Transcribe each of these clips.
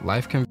life can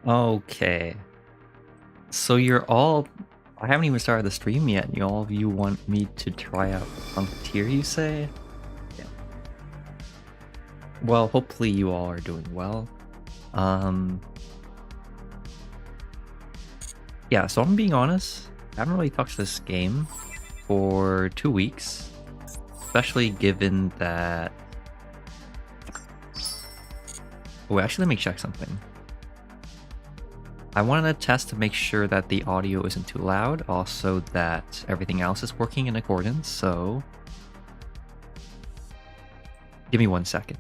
Okay. So you're all... I haven't even started the stream yet. You want me to try out P.U.N.K tier, you say? Yeah. Well, hopefully you all are doing well. Yeah, so I'm being honest. I haven't really touched this game for 2 weeks. Especially given that... Oh, actually, let me check something. I wanted to test to make sure that the audio isn't too loud, also that everything else is working in accordance, so give me 1 second.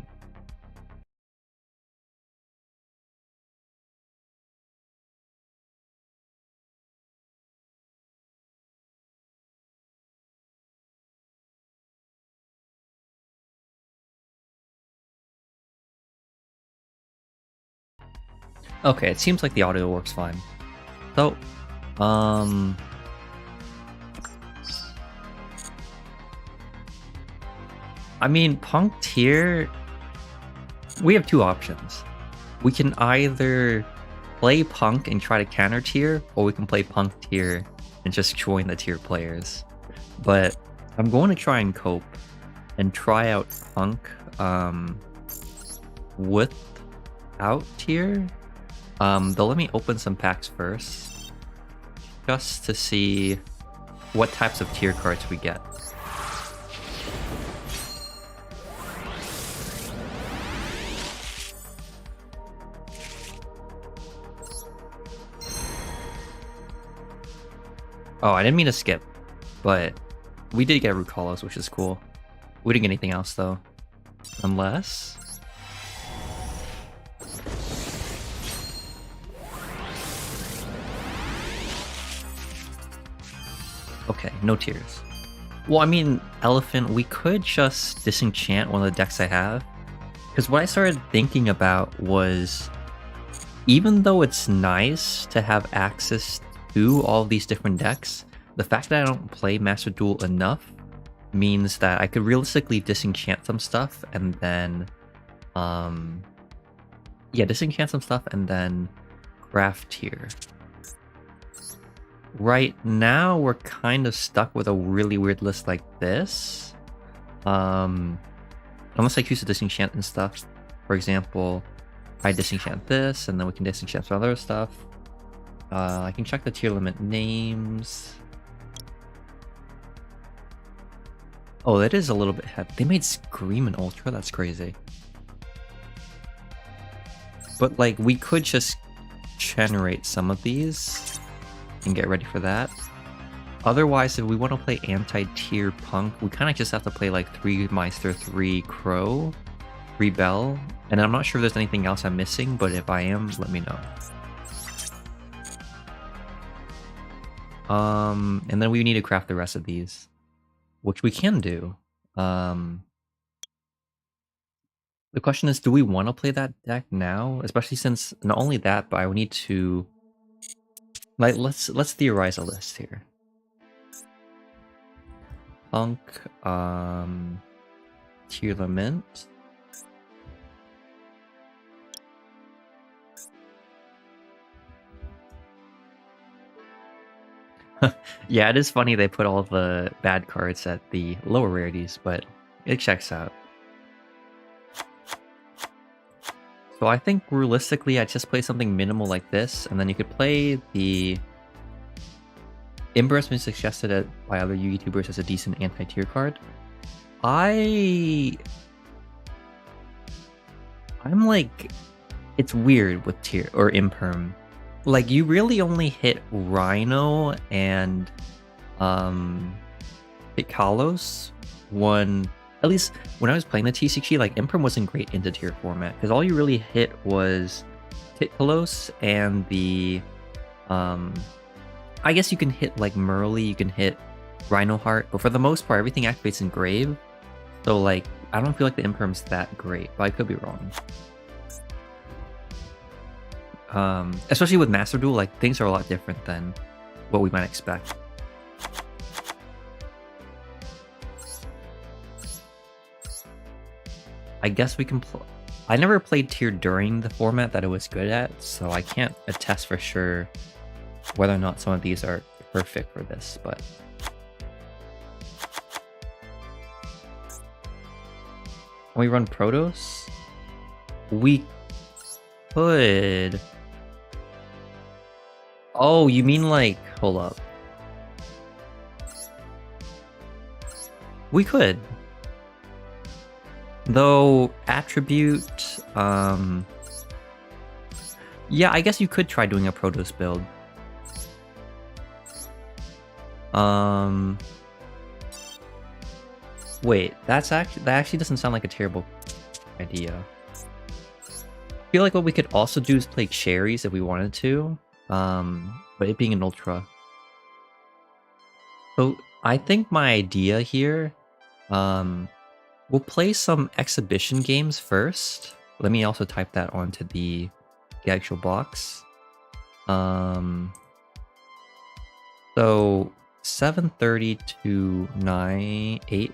Okay, it seems like the audio works fine. So, I mean, Punk tier, we have two options. We can either play Punk and try to counter tier, or we can play Punk tier and just join the tier players. But I'm going to try and cope and try out Punk without tier. They'll let me open some packs first, just to see what types of tier cards we get. Oh, I didn't mean to skip, but we did get Root Hollows, which is cool. We didn't get anything else though. Unless... Okay, no tears. Well, I mean, Elephant, we could just disenchant one of the decks I have. Because what I started thinking about was, even though it's nice to have access to all of these different decks, the fact that I don't play Master Duel enough means that I could realistically disenchant some stuff and then... yeah, disenchant some stuff and then craft tier. Right now, we're kind of stuck with a really weird list like this. Unless I choose to disenchant and stuff. For example, I disenchant this, and then we can disenchant some other stuff. I can check the tier limit names. Oh, that is a little bit heavy. They made Scream and Ultra? That's crazy. But, like, we could just generate some of these and get ready for that. Otherwise, if we want to play anti-tier Punk, we kind of just have to play like 3 Meister, 3 Crow, 3 Bell, and I'm not sure if there's anything else I'm missing, but if I am, let me know. And then we need to craft the rest of these, which we can do. The question is, do we want to play that deck now? Especially since not only that, but I would need to... Like, let's theorize a list here. Punk, Tearlaments. Yeah, it is funny they put all the bad cards at the lower rarities, but it checks out. So I think realistically, I'd just play something minimal like this, and then you could play the... Ember has been suggested by other YouTubers as a decent anti-tier card. I'm like... It's weird with tier or imperm. Like, you really only hit Rhino and hit Kalos one... At least when I was playing the TCG, like, imperm wasn't great into tier format, because all you really hit was hit Kalos and the... I guess you can hit, like, Merly, you can hit Rhino Heart, but for the most part, everything activates in Grave. So, like, I don't feel like the imperm's that great, but I could be wrong. Especially with Master Duel, like, things are a lot different than what we might expect. I guess we can I never played tier during the format that it was good at, so I can't attest for sure whether or not some of these are perfect for this, but... When we run Protoss, we could... Oh, you mean like... Hold up. We could. Though, attribute... Yeah, I guess you could try doing a Protoss build. Wait, that actually doesn't sound like a terrible idea. I feel like what we could also do is play cherries if we wanted to. But it being an ultra. So I think my idea here, we'll play some exhibition games first. Let me also type that onto the actual box. So 7:30 to 8.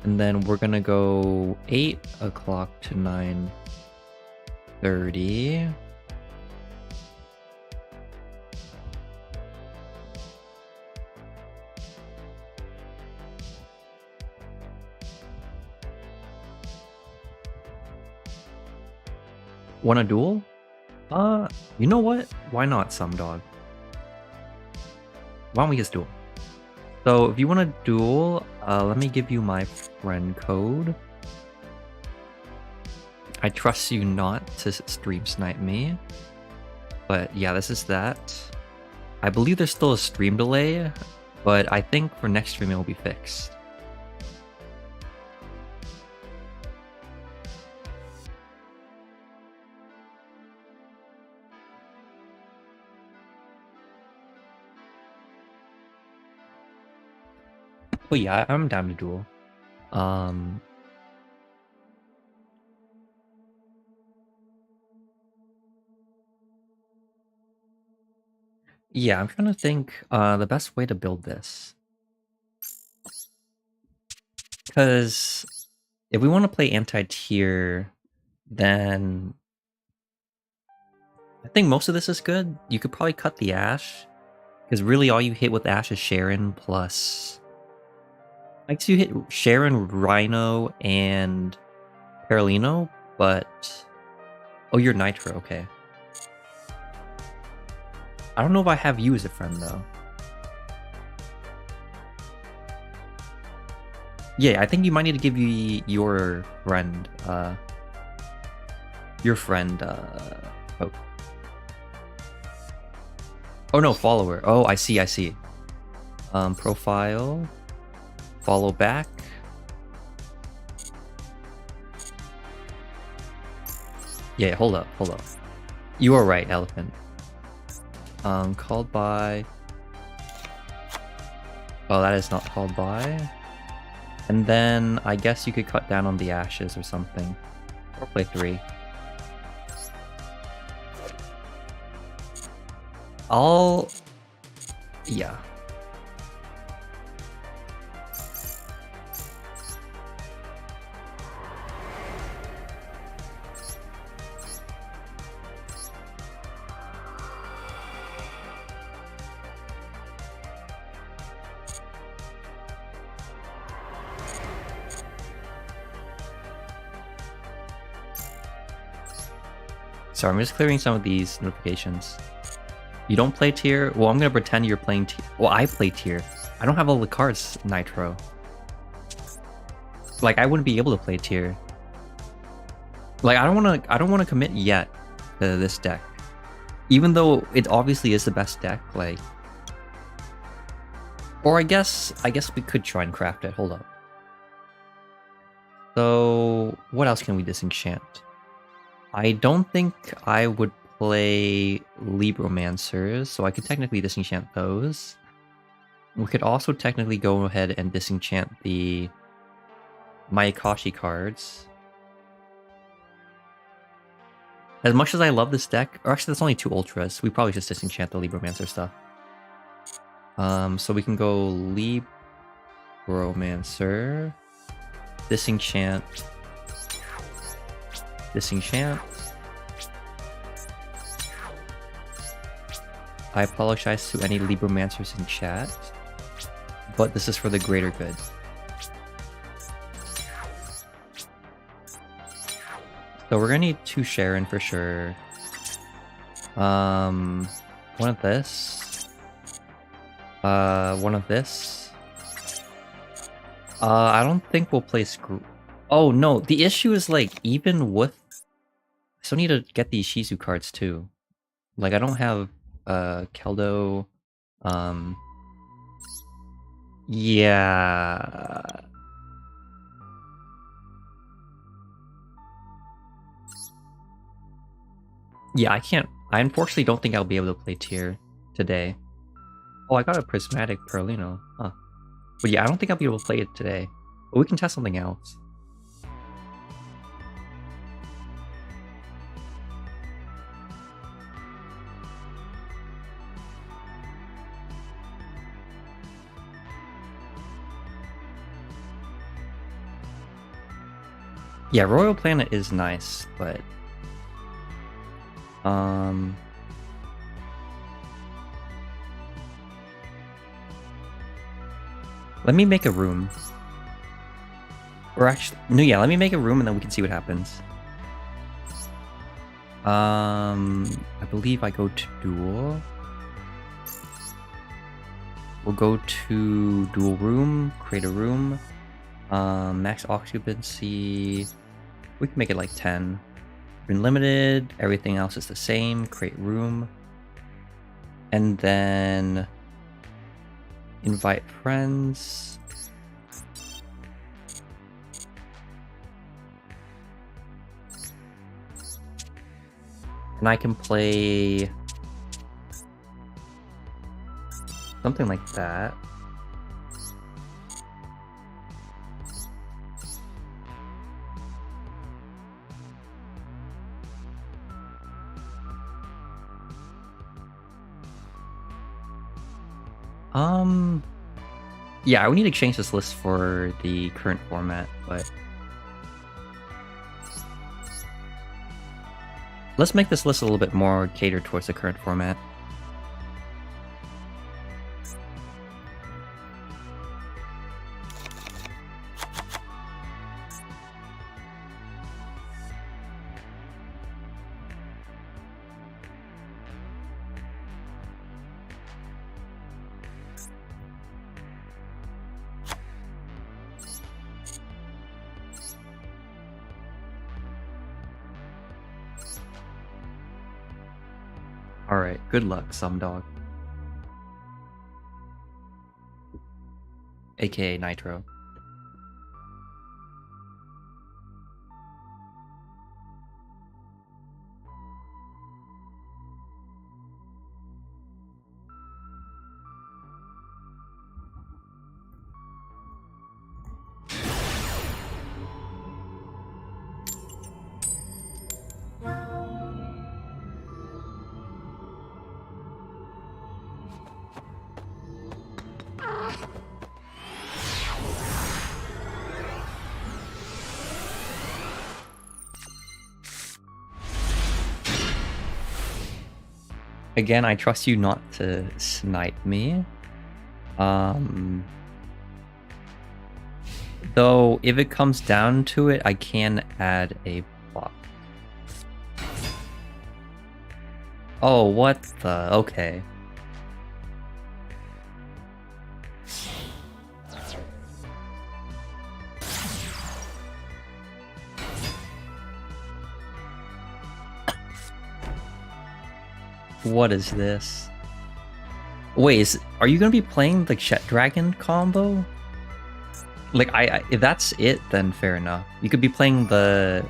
And then we're gonna go 8 o'clock to 9:30. Want a duel? You know what? Why not, some dog? Why don't we just duel? So if you want to duel, let me give you my friend code. I trust you not to stream snipe me. But yeah, this is that. I believe there's still a stream delay, but I think for next stream it will be fixed. But yeah, I'm down to duel. Yeah, I'm trying to think the best way to build this. Because if we want to play anti-tier, then I think most of this is good. You could probably cut the Ashe, because really all you hit with Ashe is Sharon plus... I guess you hit Sharon, Rhino, and Perlino, but... Oh, you're Nitro, okay. I don't know if I have you as a friend, though. Yeah, I think you might need to give you your friend, oh. Oh no, follower. Oh, I see. Profile. Follow back. Yeah, hold up. You are right, elephant. Called by... Oh, that is not called by. And then I guess you could cut down on the ashes or something. Or play 3. Yeah. Sorry, I'm just clearing some of these notifications. You don't play tier? Well, I'm gonna pretend you're playing tier. Well, I play tier. I don't have all the cards, Nitro. Like, I wouldn't be able to play tier. Like, I don't wanna commit yet to this deck. Even though it obviously is the best deck, like... Or I guess we could try and craft it. Hold up. So, what else can we disenchant? I don't think I would play Libromancers, so I could technically disenchant those. We could also technically go ahead and disenchant the Mayakashi cards. As much as I love this deck, or actually that's only 2 ultras, we probably just disenchant the Libromancer stuff. So we can go Libromancer, disenchant. I apologize to any Libromancers in chat, but this is for the greater good. So we're gonna need 2 Sharon for sure. One of this. One of this. I don't think we'll play Screw. Oh no, the issue is like even with. I still need to get these Shizu cards too. Like I don't have Keldo. Um. Yeah. Yeah, I can't. I unfortunately don't think I'll be able to play Tier today. Oh, I got a Prismatic Perlino. Huh. But yeah, I don't think I'll be able to play it today. But we can test something else. Yeah, Royal Planet is nice, but let me make a room. Or actually, no, yeah, let me make a room and then we can see what happens. I believe I go to Duel. We'll go to Duel Room, create a room. Max occupancy. We can make it like 10. Unlimited, everything else is the same. Create room. And then invite friends. And I can play something like that. Yeah, I would need to change this list for the current format, but let's make this list a little bit more catered towards the current format. Alright, good luck, some dog. AKA Nitro. Again, I trust you not to snipe me. Though, if it comes down to it, I can add a block. Oh, what the? Okay. What is this? Wait, are you gonna be playing the Chet Dragon combo? Like, if that's it, then fair enough. You could be playing the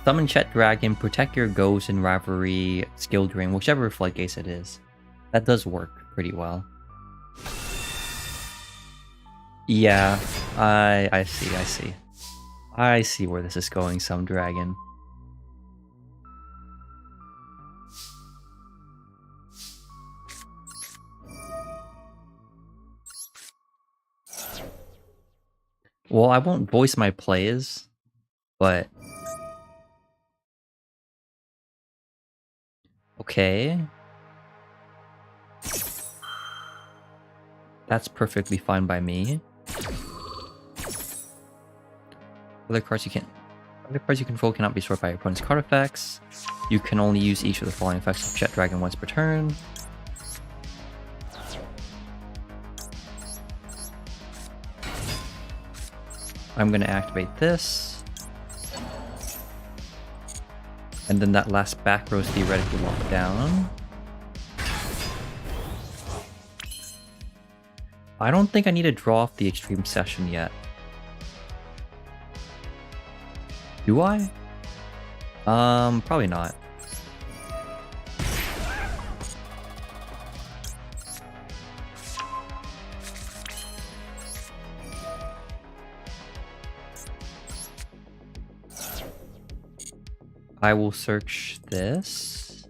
Summon Chet Dragon, Protect Your Ghost, and Rivalry, Skill Drain, whichever Floodgates it is. That does work pretty well. Yeah, I see. I see where this is going, some dragon. Well, I won't voice my plays, but okay. That's perfectly fine by me. Other cards you control cannot be stored by your opponent's card effects. You can only use each of the following effects of Jet Dragon once per turn. I'm gonna activate this. And then that last back row is theoretically locked down. I don't think I need to draw off the extreme session yet. Do I? Probably not. I will search this.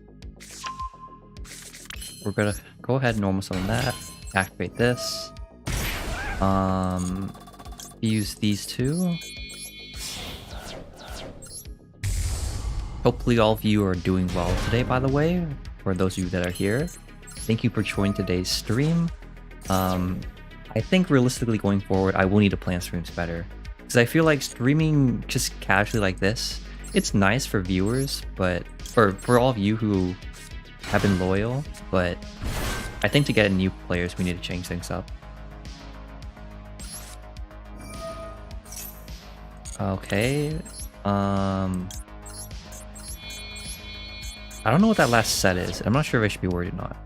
We're gonna go ahead and normal summon that. Activate this. Use these two. Hopefully all of you are doing well today, by the way. For those of you that are here, thank you for joining today's stream. I think realistically going forward, I will need to plan streams better. Because I feel like streaming just casually like this, it's nice for viewers, but for all of you who have been loyal, but I think to get new players, we need to change things up. Okay. I don't know what that last set is. I'm not sure if I should be worried or not.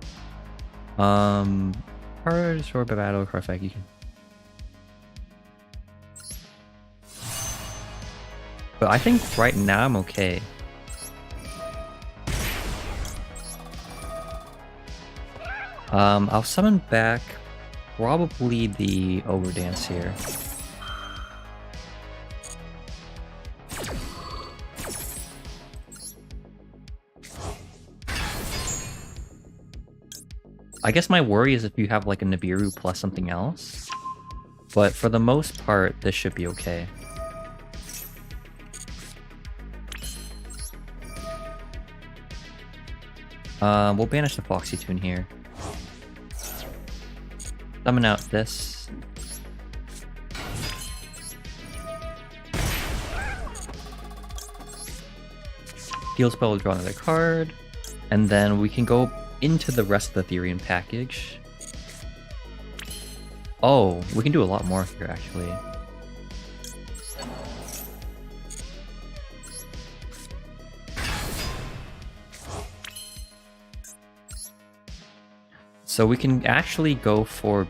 Card, sword, battle, card effect, you can. But I think right now I'm okay. I'll summon back probably the Ogre Dance here. I guess my worry is if you have like a Nibiru plus something else. But for the most part, this should be okay. We'll banish the Foxy Tune here. Summon out this. Heal spell will draw another card. And then we can go into the rest of the Therian package. Oh, we can do a lot more here actually. So we can actually go for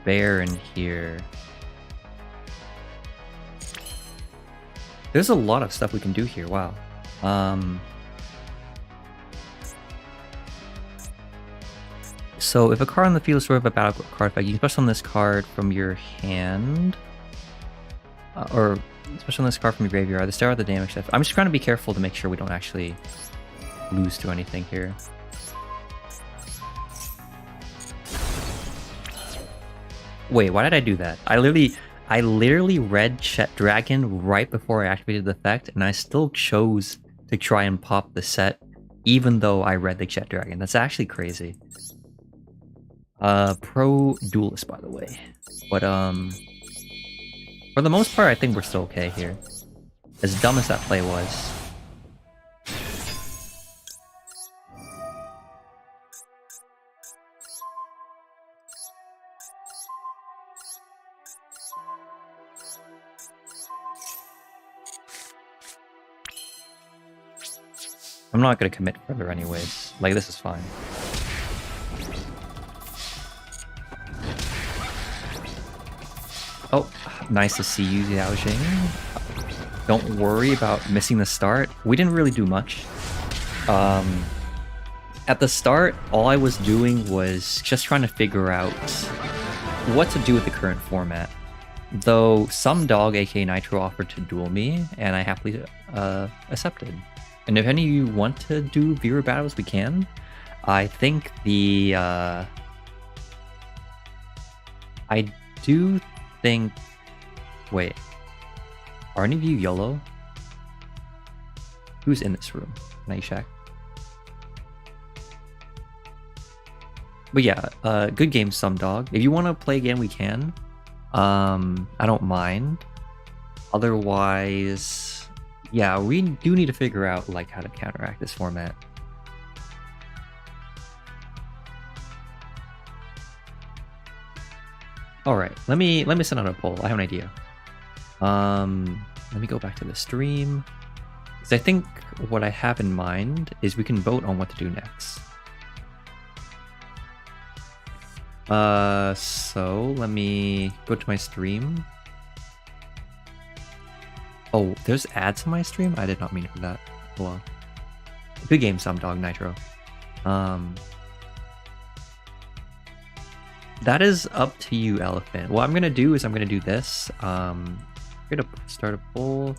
Bear in here. There's a lot of stuff we can do here, wow. So if a card on the field is sort of a battle card effect, you can special on this card from your hand. Or special on this card from your graveyard. The start of the damage stuff. I'm just trying to be careful to make sure we don't actually lose to anything here. Wait, why did I do that? I literally read Chet Dragon right before I activated the effect, and I still chose to try and pop the set, even though I read the Chet Dragon. That's actually crazy. Pro duelist, by the way. But for the most part, I think we're still okay here. As dumb as that play was. I'm not gonna commit further anyways. Like, this is fine. Oh, nice to see you, Yao Jing. Don't worry about missing the start. We didn't really do much. At the start, all I was doing was just trying to figure out what to do with the current format. Though some dog, aka Nitro, offered to duel me, and I happily accepted. And if any of you want to do viewer battles, we can. I think the... I do think... Wait. Are any of you YOLO? Who's in this room? Can I check? But yeah, good game, some dog. If you want to play again, we can. I don't mind. Otherwise... Yeah, we do need to figure out like how to counteract this format. All right, let me send out a poll. I have an idea. Let me go back to the stream. Because I think what I have in mind is we can vote on what to do next. So let me go to my stream. Oh, there's ads in my stream? I did not mean for that. Well, good game, some dog Nitro. That is up to you, Elephant. What I'm gonna do is I'm gonna do this. I'm gonna start a poll.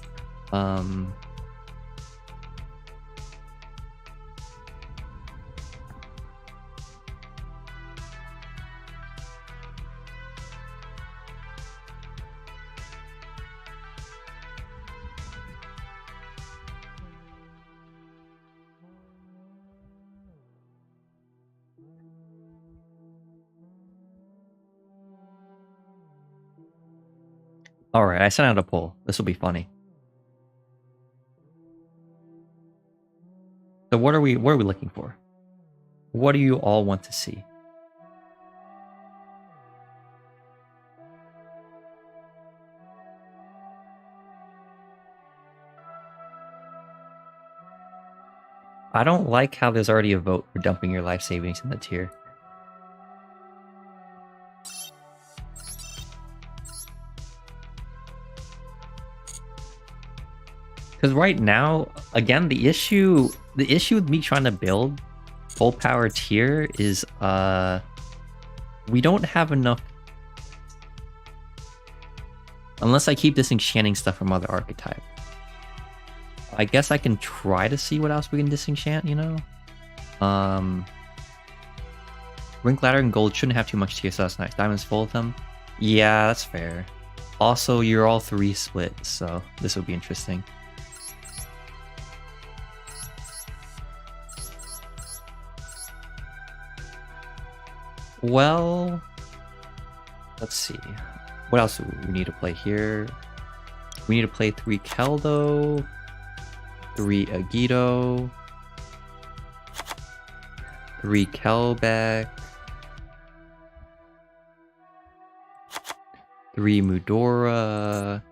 All right, I sent out a poll. This will be funny. So what are we looking for? What do you all want to see? I don't like how there's already a vote for dumping your life savings in the tier. Because right now, again, the issue with me trying to build full power tier is we don't have enough. Unless I keep disenchanting stuff from other archetypes. I guess I can try to see what else we can disenchant, you know? Rink Ladder and Gold shouldn't have too much tier, so that's nice. Diamonds full of them? Yeah, that's fair. Also, you're all 3 split, so this will be interesting. Well, let's see. What else do we need to play here? We need to play 3 Keldo, 3 Agito, 3 Kelbeck, 3 Mudora.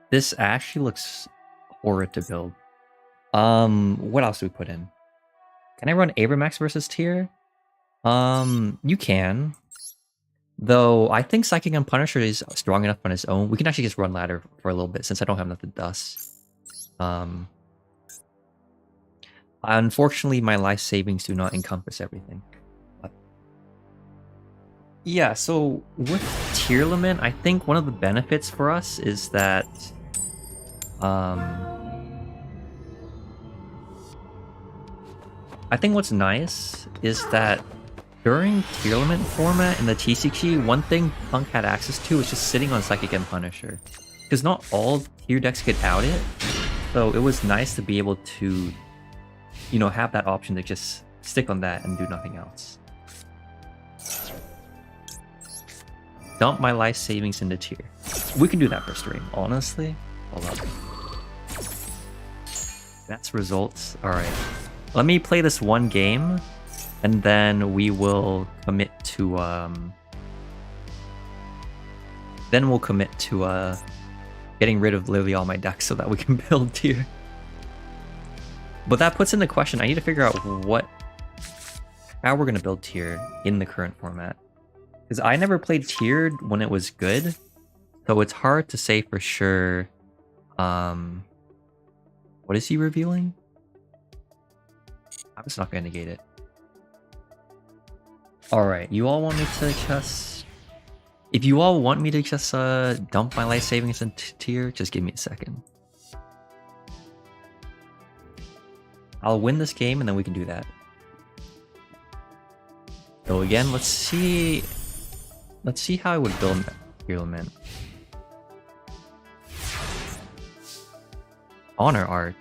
This actually looks horrid to build. What else do we put in? Can I run Abramax versus tier? You can. Though, I think Psychic and Punisher is strong enough on his own. We can actually just run Ladder for a little bit since I don't have enough to dust. Unfortunately, my life savings do not encompass everything. But yeah, so with Tearlaments, I think one of the benefits for us is that... I think what's nice is that during Tearlaments format in the TCG, one thing P.U.N.K had access to was just sitting on Psychic and Punisher. Because not all tier decks could out it, so it was nice to be able to, you know, have that option to just stick on that and do nothing else. Dump my life savings into tier. We can do that for stream, honestly. Hold up. That's results. Alright. Let me play this one game, and then we will commit to getting rid of literally all my decks so that we can build tier. But that puts into question, I need to figure out how we're gonna build tier in the current format. Because I never played tiered when it was good, so it's hard to say for sure. What is he revealing? I'm just not gonna negate it. Alright, you all want me to just... If you all want me to just dump my life savings into tier, just give me a second. I'll win this game and then we can do that. So again, let's see how I would build Tearlaments. Honor Arc.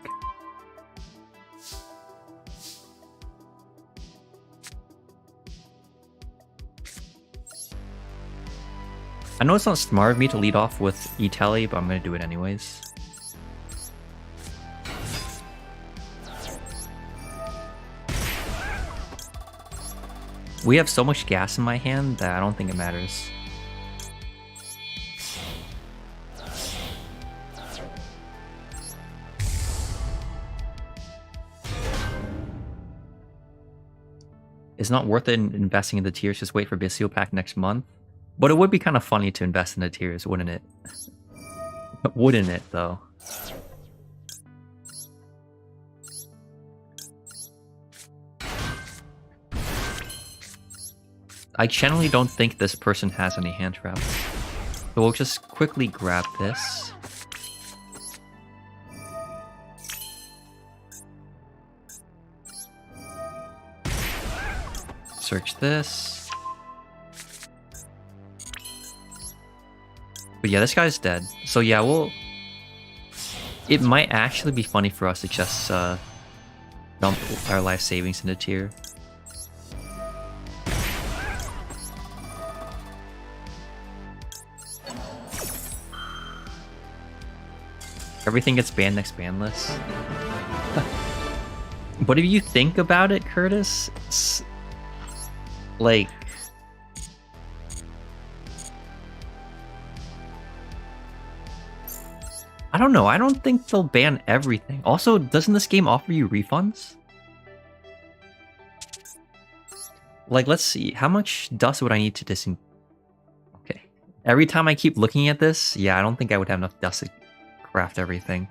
I know it's not smart of me to lead off with E-Tally, but I'm gonna do it anyways. We have so much gas in my hand that I don't think it matters. It's not worth it investing in the tiers. Just wait for Bistio Pack next month. But it would be kind of funny to invest in the tiers, wouldn't it? Wouldn't it, though? I generally don't think this person has any hand traps. So we'll just quickly grab this. Search this. But yeah, this guy's dead. So yeah, it might actually be funny for us to just dump our life savings into tier. Everything gets banned next ban list. But if you think about it, Curtis, like, I don't know. I don't think they'll ban everything. Also, doesn't this game offer you refunds? Like, let's see. How much dust would I need to Okay. Every time I keep looking at this, yeah, I don't think I would have enough dust to craft everything.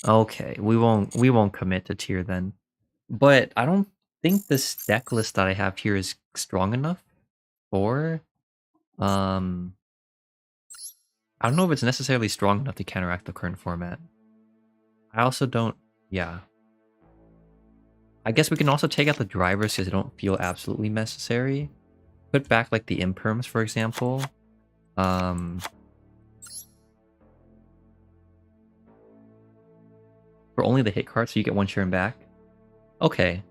Okay, we won't commit to tier then. But I don't think this deck list that I have here is strong enough for I don't know if it's necessarily strong enough to counteract the current format. I also don't, yeah. I guess we can also take out the drivers because they don't feel absolutely necessary. Put back like the imperms, for example. For only the hit card, so you get one turn back. Okay.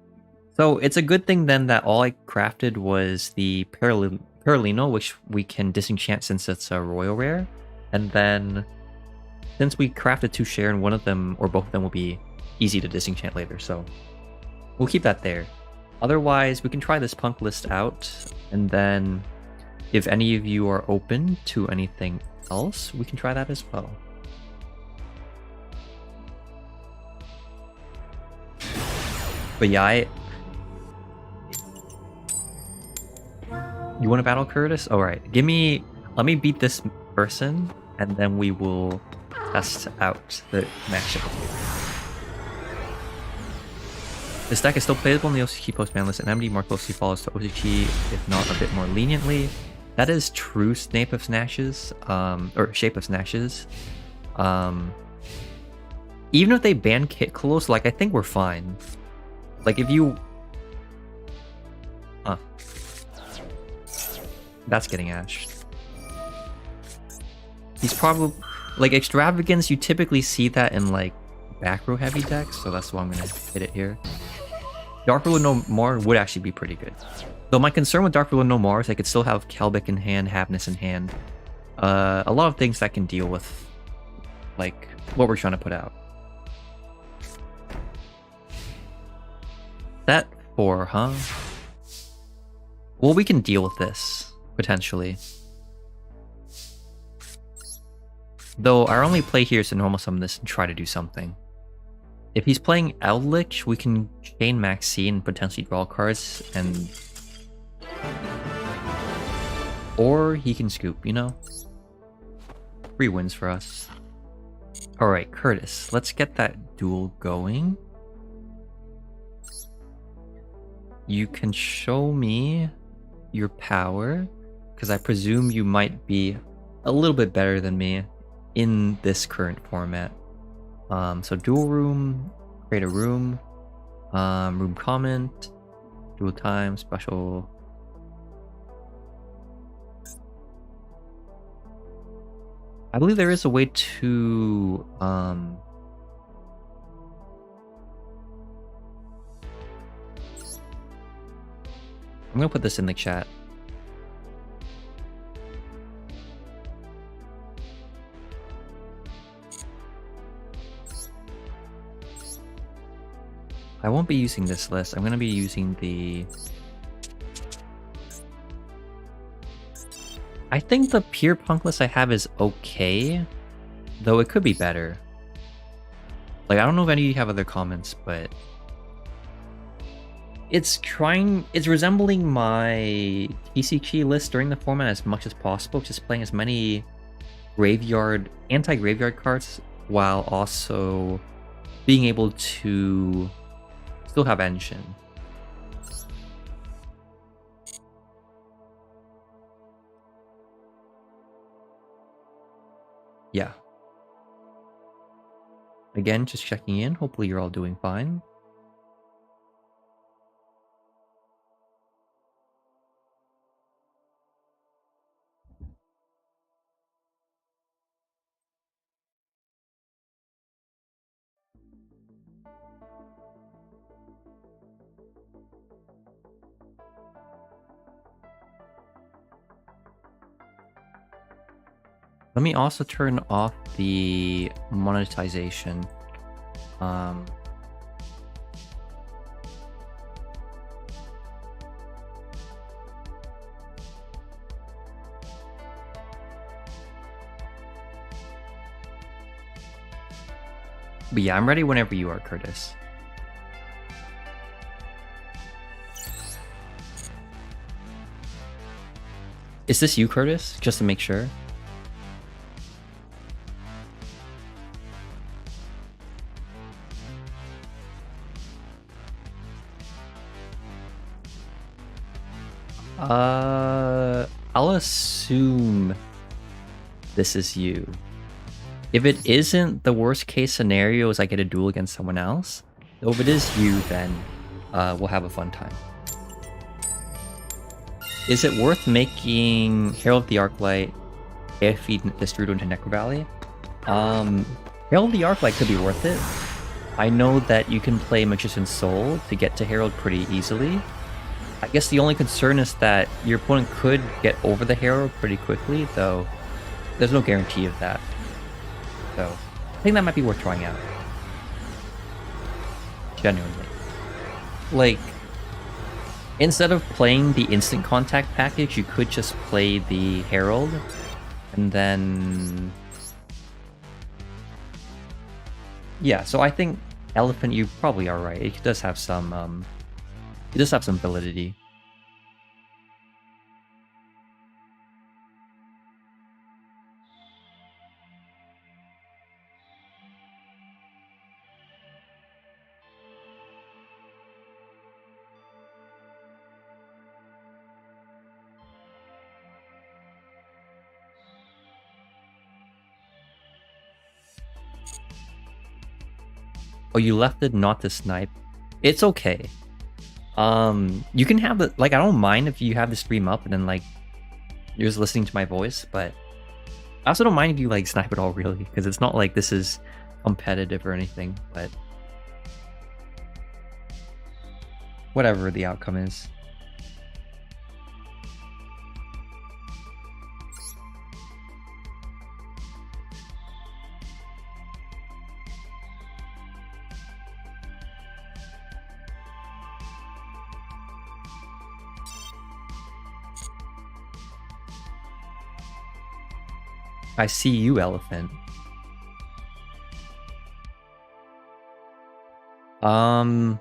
So it's a good thing then that all I crafted was the Perlino, which we can disenchant since it's a royal rare. And then since we crafted 2 share and one of them or both of them will be easy to disenchant later, so we'll keep that there. Otherwise, we can try this P.U.N.K list out, and then if any of you are open to anything else, we can try that as well. But yeah, you want to battle Curtis? Alright, let me beat this person, and then we will test out the matchup. This deck is still playable in the OCG post-ban list, and MD more closely follows the OCG, if not a bit more leniently. That is true Snape of Snashes, or Shape of Snashes. Even if they ban Kit Close, like, I think we're fine. Like, if you... That's getting ashed. He's probably... Like, Extravagance, you typically see that in, like, back row heavy decks, so that's why I'm gonna hit it here. Dark Ruler No More would actually be pretty good. Though my concern with Dark Ruler No More is I could still have Kelbic in hand, Havness in hand. A lot of things that can deal with, like, what we're trying to put out. That 4, huh? Well, we can deal with this, potentially. Though our only play here is to normal summon this and try to do something. If he's playing Eldritch, we can chain Maxi and potentially draw cards, and... Or he can scoop, you know? 3 wins for us. Alright, Curtis, let's get that duel going. You can show me your power, because I presume you might be a little bit better than me in this current format. So dual room, create a room, room comment, dual time, special. I believe there is a way to I'm gonna put this in the chat. I won't be using this list. I'm gonna be using the... I think the pure P.U.N.K list I have is okay, though it could be better. Like, I don't know if any of you have other comments, but it's resembling my TCG list during the format as much as possible, just playing as many anti-graveyard cards while also being able to still have engine. Yeah. Again, just checking in. Hopefully you're all doing fine. Let me also turn off the monetization. But yeah, I'm ready whenever you are, Curtis. Is this you, Curtis? Just to make sure. I'll assume this is you. If it isn't, the worst case scenario is I get a duel against someone else. So if it is you, then we'll have a fun time. Is it worth making Herald of the Arclight if he Destrudo into Necro Valley? Herald of the Arclight could be worth it. I know that you can play Magician's Soul to get to Herald pretty easily. I guess the only concern is that your opponent could get over the Herald pretty quickly, though there's no guarantee of that. So I think that might be worth trying out. Genuinely. Like, instead of playing the instant contact package, you could just play the Herald, and then... Yeah, so I think Elephant, you probably are right. It does have some, validity. Oh, you left it not to snipe. It's okay. You can have the, like, I don't mind if you have the stream up and then, like, you're just listening to my voice, but I also don't mind if you, like, snipe it all, really, because it's not like this is competitive or anything, but whatever the outcome is. I see you, Elephant. I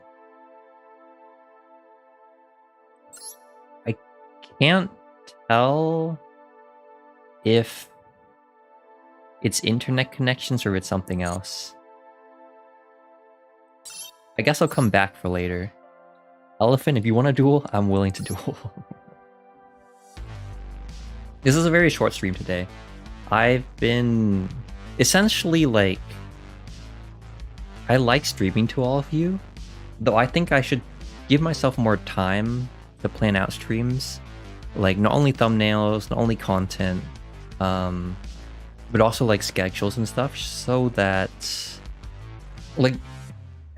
can't tell if it's internet connections or it's something else. I guess I'll come back for later. Elephant, if you want to duel, I'm willing to duel. This is a very short stream today. I've been essentially, like, I like streaming to all of you, though I think I should give myself more time to plan out streams, like not only thumbnails, not only content, but also like schedules and stuff, so that, like,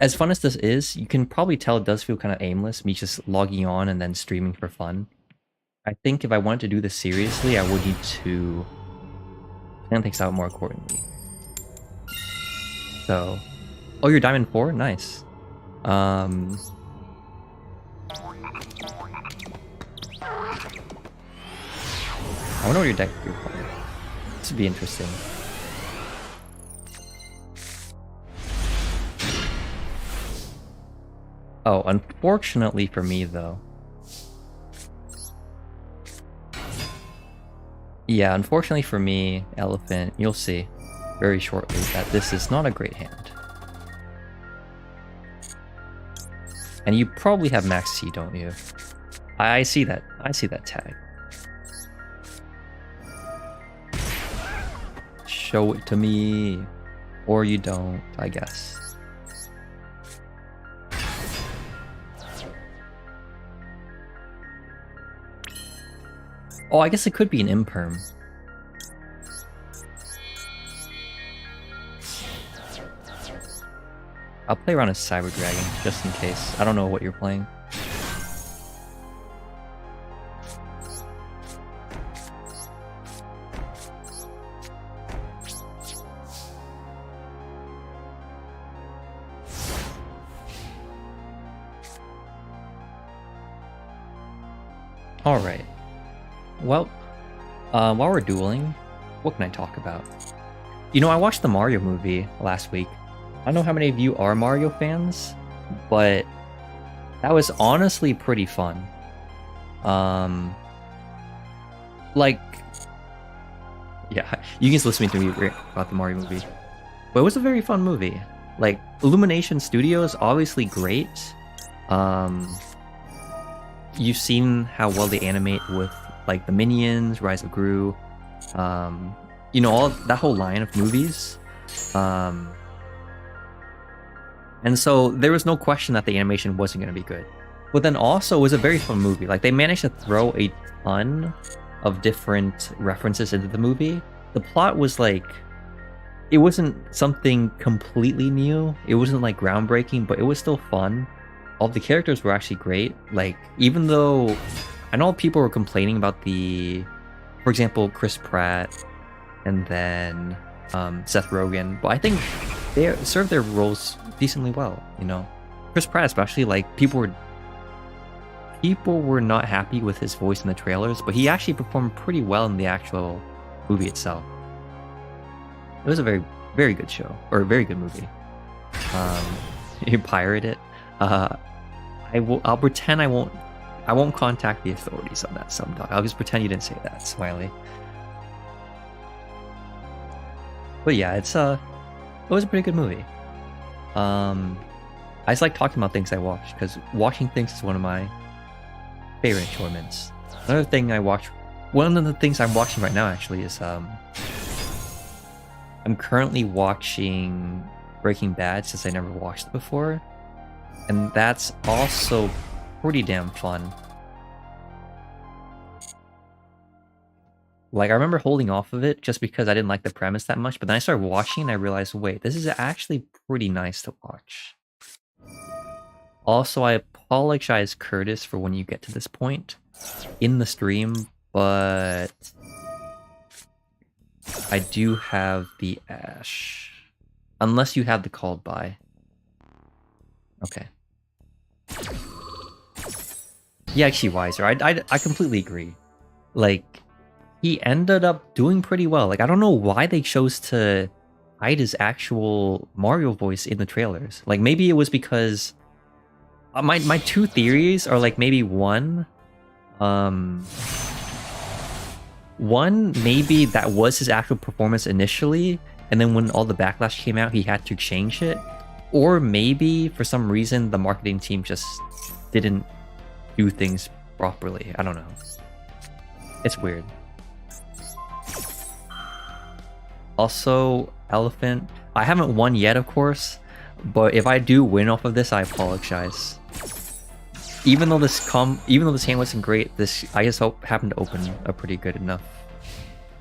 as fun as this is, you can probably tell it does feel kind of aimless, me just logging on and then streaming for fun. I think if I wanted to do this seriously, I would need to plan things out more accordingly. So, oh, you're Diamond 4? Nice. Um, I wonder what your deck you're playing. This would be interesting. Oh, unfortunately for me, though. Yeah, unfortunately for me, Elephant, you'll see very shortly that this is not a great hand. And you probably have Max C, don't you? I see that. I see that tag. Show it to me. Or you don't, I guess. Oh, I guess it could be an imperm. I'll play around a Cyber Dragon, just in case. I don't know what you're playing. Alright. Well, while we're dueling, what can I talk about? You know, I watched the Mario movie last week. I don't know how many of you are Mario fans, but that was honestly pretty fun. Like, yeah, you can listen to me about the Mario movie, but it was a very fun movie. Like, Illumination Studios, obviously great. You've seen how well they animate with like the Minions, Rise of Gru, you know, all that whole line of movies. And so there was no question that the animation wasn't going to be good. But then also it was a very fun movie. Like, they managed to throw a ton of different references into the movie. The plot was like, it wasn't something completely new. It wasn't like groundbreaking, but it was still fun. All the characters were actually great. Like, even though I know people were complaining about for example, Chris Pratt and then Seth Rogen, but I think they served their roles decently well, you know. Chris Pratt especially, like, people were not happy with his voice in the trailers, but he actually performed pretty well in the actual movie itself. It was a very, very good show, or a very good movie. You pirate it. I'll pretend I won't contact the authorities on that, Sumdog. I'll just pretend you didn't say that, Smiley. But yeah, it was a pretty good movie. I just like talking about things I watched, because watching things is one of my favorite enjoyments. One of the things I'm watching right now actually is I'm currently watching Breaking Bad, since I never watched it before. And that's also pretty damn fun. Like, I remember holding off of it just because I didn't like the premise that much, but then I started watching and I realized, wait, this is actually pretty nice to watch. Also, I apologize, Curtis, for when you get to this point in the stream, but I do have the Ash. Unless you have the called by. Okay. Yeah, actually wiser. I completely agree. Like, he ended up doing pretty well. Like, I don't know why they chose to hide his actual Mario voice in the trailers. Like, maybe it was because my two theories are, like, maybe one, maybe that was his actual performance initially, and then when all the backlash came out, he had to change it. Or maybe for some reason the marketing team just didn't do things properly. I don't know. It's weird. Also, Elephant, I haven't won yet, of course, but if I do win off of this, I apologize. Even though this hand wasn't great, I just happened to open a pretty good enough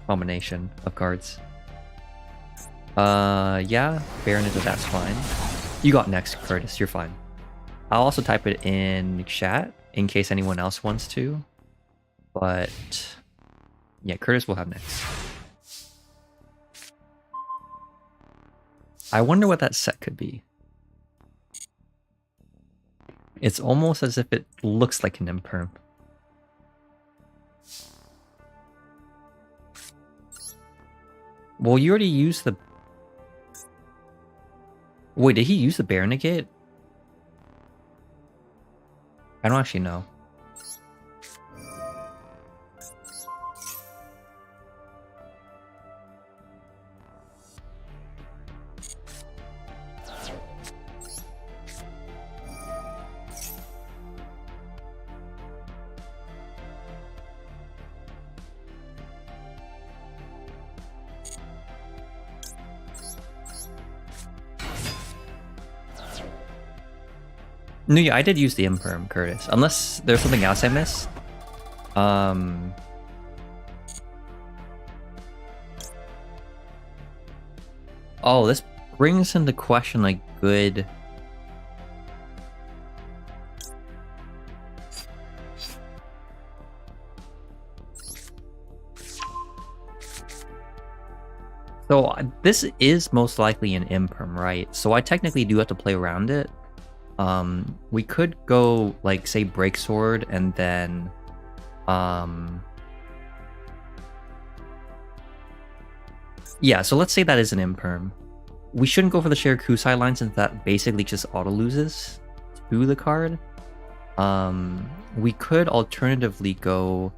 combination of cards. Yeah, Baron, that's fine. You got next, Curtis. You're fine. I'll also type it in chat in case anyone else wants to. But yeah, Curtis will have next. I wonder what that set could be. It's almost as if it looks like an imperm. Well, you already used the... Wait, did he use the bear negate? I don't actually know. No, yeah, I did use the imperm, Curtis. Unless there's something else I missed. Oh, this brings into question like good... So this is most likely an imperm, right? So I technically do have to play around it. We could go like say break sword and then yeah, so let's say that is an imperm. We shouldn't go for the shared Kusai line since that basically just auto loses to the card. We could alternatively go...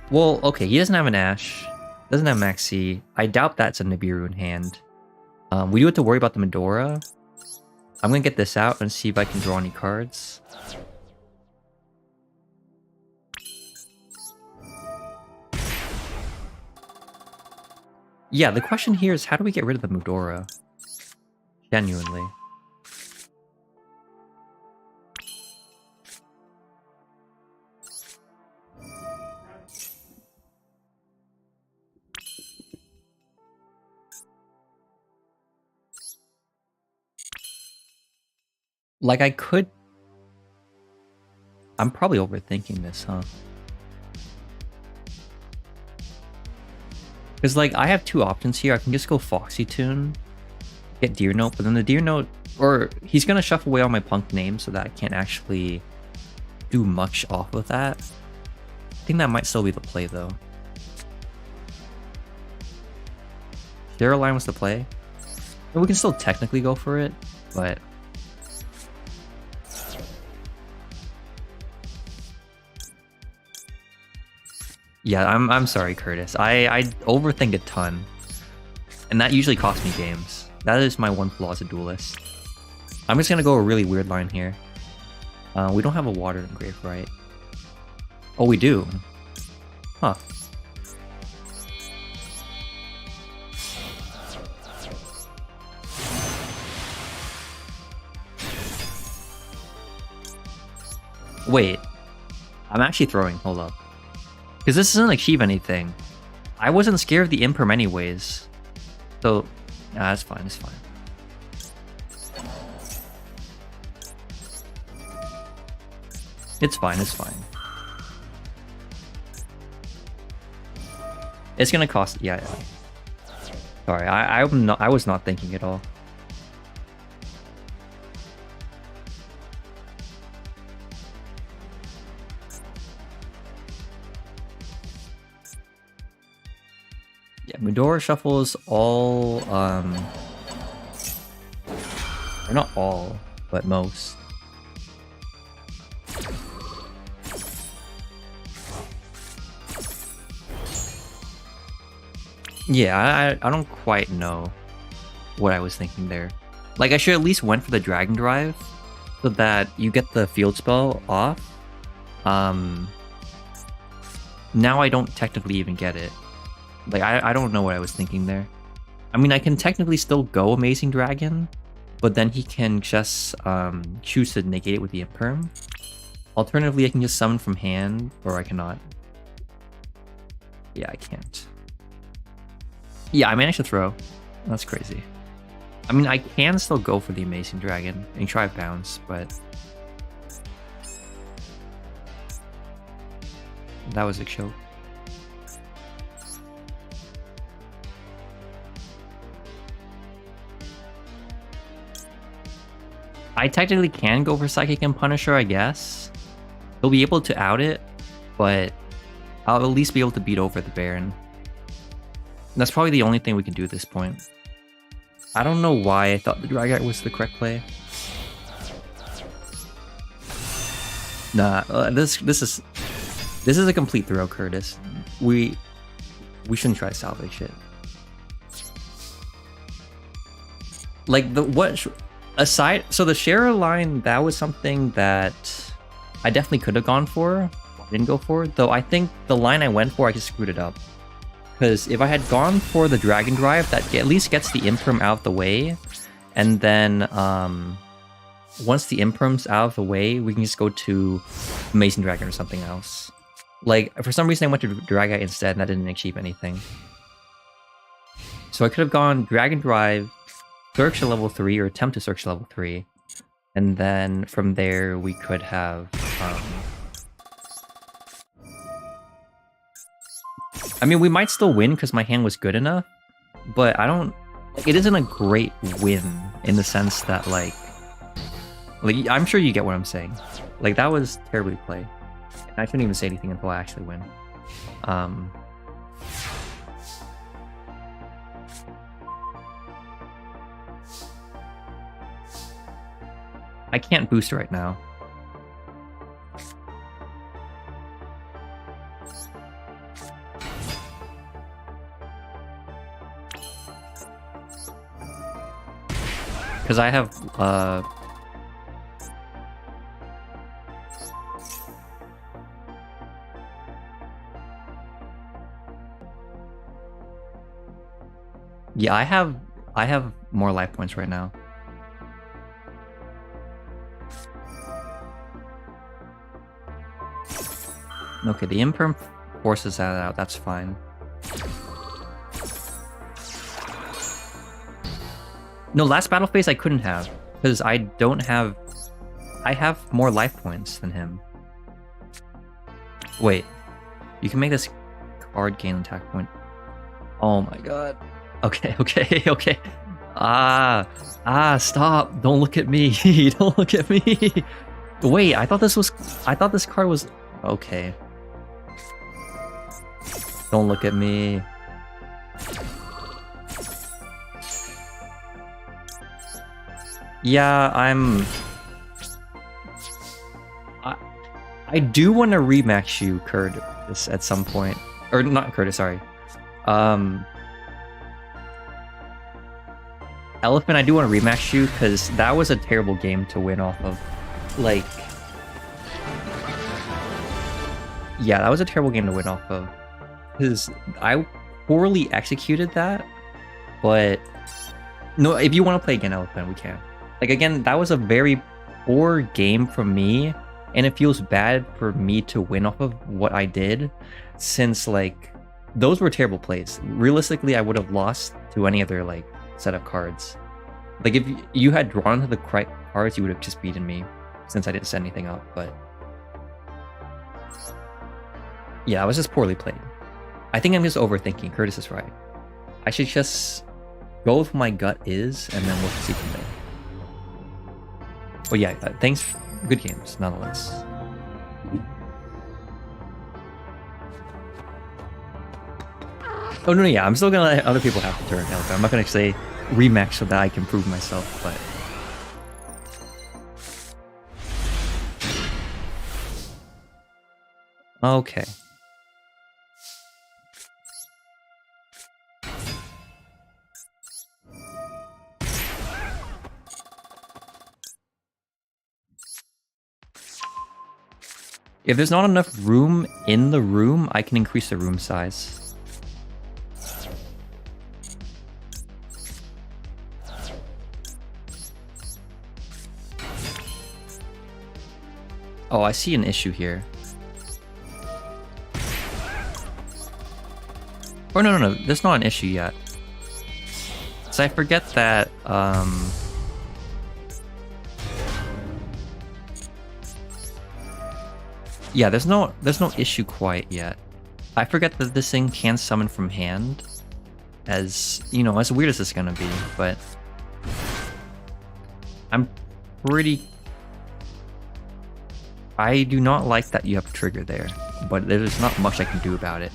Well, okay, he doesn't have an Ash. Doesn't have Maxi. I doubt that's a Nibiru in hand. We do have to worry about the Medora. I'm gonna get this out and see if I can draw any cards. Yeah, the question here is how do we get rid of the Medora? Genuinely. Like, I could... I'm probably overthinking this, huh? Because, like, I have two options here. I can just go Foxy Tune, get Deer Note, but then the Deer Note... Or, he's going to shuffle away all my Punk names so that I can't actually do much off of that. I think that might still be the play, though. Zero line was the play. And we can still technically go for it, but... Yeah, I'm sorry, Curtis. I overthink a ton. And that usually costs me games. That is my one flaw as a duelist. I'm just gonna go a really weird line here. We don't have a water engrave, right? Oh, we do. Huh. Wait. I'm actually throwing. Hold up. Because this doesn't achieve anything. I wasn't scared of the imperm anyways. So, nah, it's fine, it's fine. It's fine, it's fine. It's gonna cost, yeah. Sorry, I was not thinking at all. Yeah, Medora shuffles all, or not all, but most. Yeah, I don't quite know what I was thinking there. Like, I should at least went for the Dragon Drive so that you get the field spell off. Now I don't technically even get it. Like, I don't know what I was thinking there. I mean, I can technically still go Amazing Dragon, but then he can just choose to negate it with the Imperm. Alternatively, I can just summon from hand, or I cannot. Yeah, I can't. Yeah, I managed to throw. That's crazy. I mean, I can still go for the Amazing Dragon and try bounce, but... that was a choke. I technically can go for Psychic and Punisher, I guess. He'll be able to out it, but I'll at least be able to beat over the Baron. That's probably the only thing we can do at this point. I don't know why I thought the Dragite was the correct play. Nah, this is a complete throw, Curtis. We shouldn't try to salvage it. Like aside, so the Shara line, that was something that I definitely could have gone for. I didn't go for it, though. I think the line I went for, I just screwed it up. Because if I had gone for the Dragon Drive, that at least gets the Imperm out of the way, and then once the Imperm's out of the way, we can just go to Mason Dragon or something else. Like, for some reason I went to Dragite instead, and that didn't achieve anything. So I could have gone Dragon Drive, search to level 3, or attempt to search to level 3. And then from there, we could have... I mean, we might still win because my hand was good enough, but I don't... It isn't a great win in the sense that, like... I'm sure you get what I'm saying. Like, that was terribly played. And I shouldn't even say anything until I actually win. I can't boost right now. Because I have, yeah, I have more life points right now. Okay, the Imperm forces that out, that's fine. No, last battle phase I couldn't have, because I have more life points than him. Wait, you can make this card gain attack point. Oh my god. Okay. Stop. Don't look at me. Don't look at me. Wait, I thought this card was... Okay. Don't look at me. Yeah, I do want to remax you, Curtis, at some point. Or not Curtis, sorry. Elephant, I do want to remax you, because that was a terrible game to win off of. Like... Yeah, that was a terrible game to win off of. Because I poorly executed that, but... No, if you want to play again, Elephant, we can. Like, again, that was a very poor game from me, and it feels bad for me to win off of what I did, since, like, those were terrible plays. Realistically, I would have lost to any other, like, set of cards. Like, if you had drawn to the correct cards, you would have just beaten me, since I didn't set anything up, but... Yeah, I was just poorly played. I think I'm just overthinking. Curtis is right. I should just go with what my gut is, and then we'll see from there. But yeah, thanks. Good games, nonetheless. Oh no, yeah, I'm still gonna let other people have the turn. I'm not gonna say rematch so that I can prove myself, but... Okay. If there's not enough room in the room, I can increase the room size. Oh, I see an issue here. Oh, no, there's not an issue yet. So I forget that, yeah, there's no issue quite yet. I forget that this thing can summon from hand, as, you know, as weird as it's gonna be, but I'm pretty... I do not like that you have a trigger there, but there's not much I can do about it.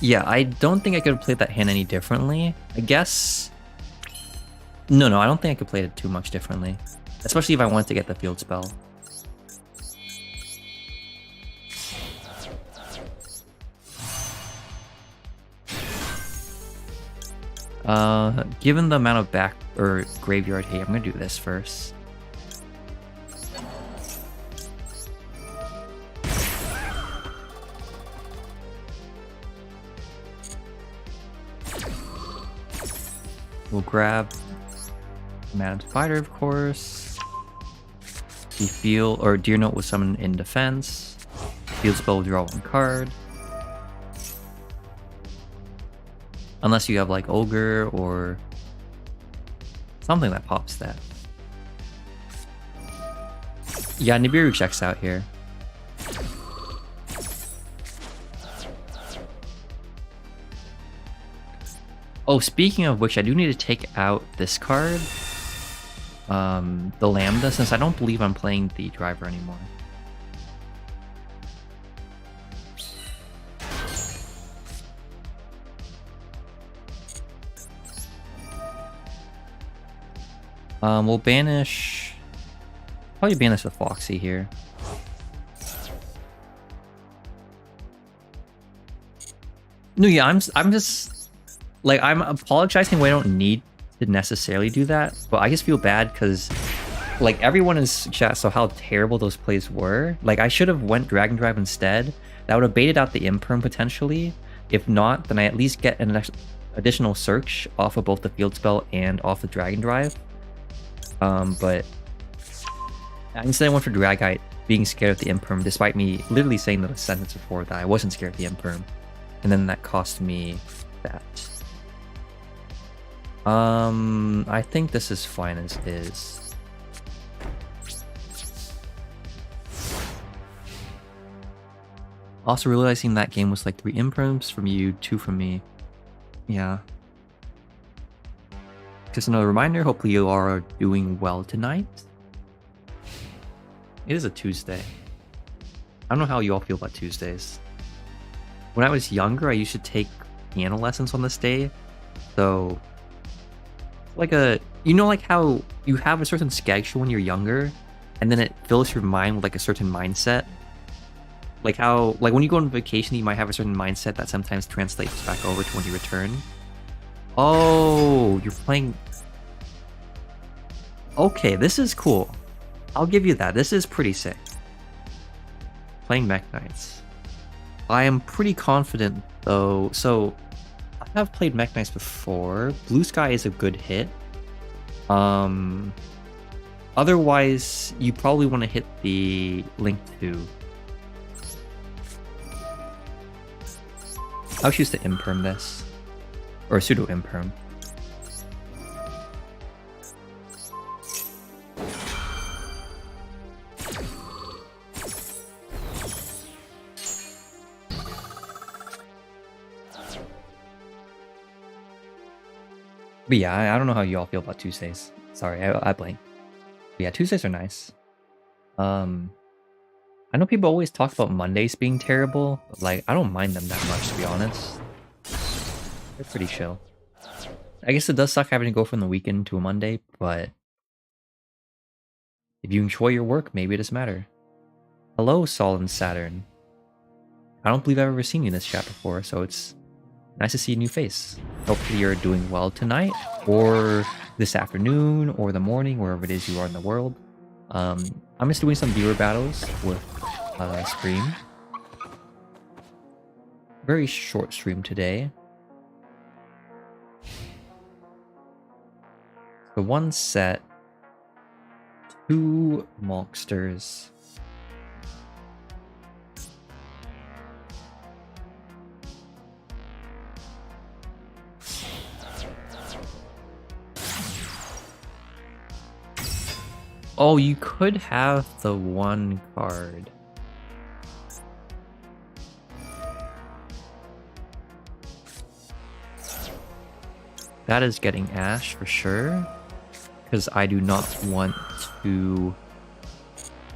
Yeah, I don't think I could have played that hand any differently. I guess... No, I don't think I could play it too much differently. Especially if I wanted to get the field spell. Given the amount of back or graveyard hate, I'm gonna do this first. We'll grab Madam Spider, of course. Deer Note was summoned in defense. Field spell will draw one card. Unless you have like Ogre or something that pops that. Yeah, Nibiru checks out here. Oh, speaking of which, I do need to take out this card. The Lambda, since I don't believe I'm playing the driver anymore. We'll banish... Probably banish the Foxy here. No, yeah, I'm just... Like, I'm apologizing when I don't need to necessarily do that, but I just feel bad because, like, everyone is chat so how terrible those plays were. Like, I should have went Dragon Drive instead. That would have baited out the Imperm potentially. If not, then I at least get an additional search off of both the field spell and off the Dragon Drive. But instead I went for Dragite, being scared of the Imperm, despite me literally saying the sentence before that I wasn't scared of the Imperm. And then that cost me that. I think this is fine as is. Also realizing that game was like 3 Imperms from you, 2 from me. Yeah. Just another reminder, hopefully you are doing well tonight. It is a Tuesday. I don't know how you all feel about Tuesdays. When I was younger, I used to take piano lessons on this day. So, like you know like how you have a certain schedule when you're younger, and then it fills your mind with like a certain mindset? Like how, like when you go on vacation, you might have a certain mindset that sometimes translates back over to when you return. Oh, you're playing... Okay, this is cool. I'll give you that. This is pretty sick. Playing Mech Knights. I am pretty confident though. So, I have played Mech Knights before. Blue Sky is a good hit. Otherwise, you probably want to hit the Link 2. I'll choose to Imperm this. Or pseudo Imperm. But yeah, I don't know how you all feel about Tuesdays. Sorry, I blanked. But yeah, Tuesdays are nice. I know people always talk about Mondays being terrible, but like, I don't mind them that much, to be honest. They're pretty chill. I guess it does suck having to go from the weekend to a Monday, but if you enjoy your work, maybe it doesn't matter. Hello, Sol and Saturn. I don't believe I've ever seen you in this chat before, so it's nice to see a new face. Hopefully you're doing well tonight, or this afternoon, or the morning, wherever it is you are in the world. I'm just doing some viewer battles with stream. Very short stream today. So 1 set, 2 Malksters. Oh, you could have the 1 card. That is getting Ash for sure. Because I do not want to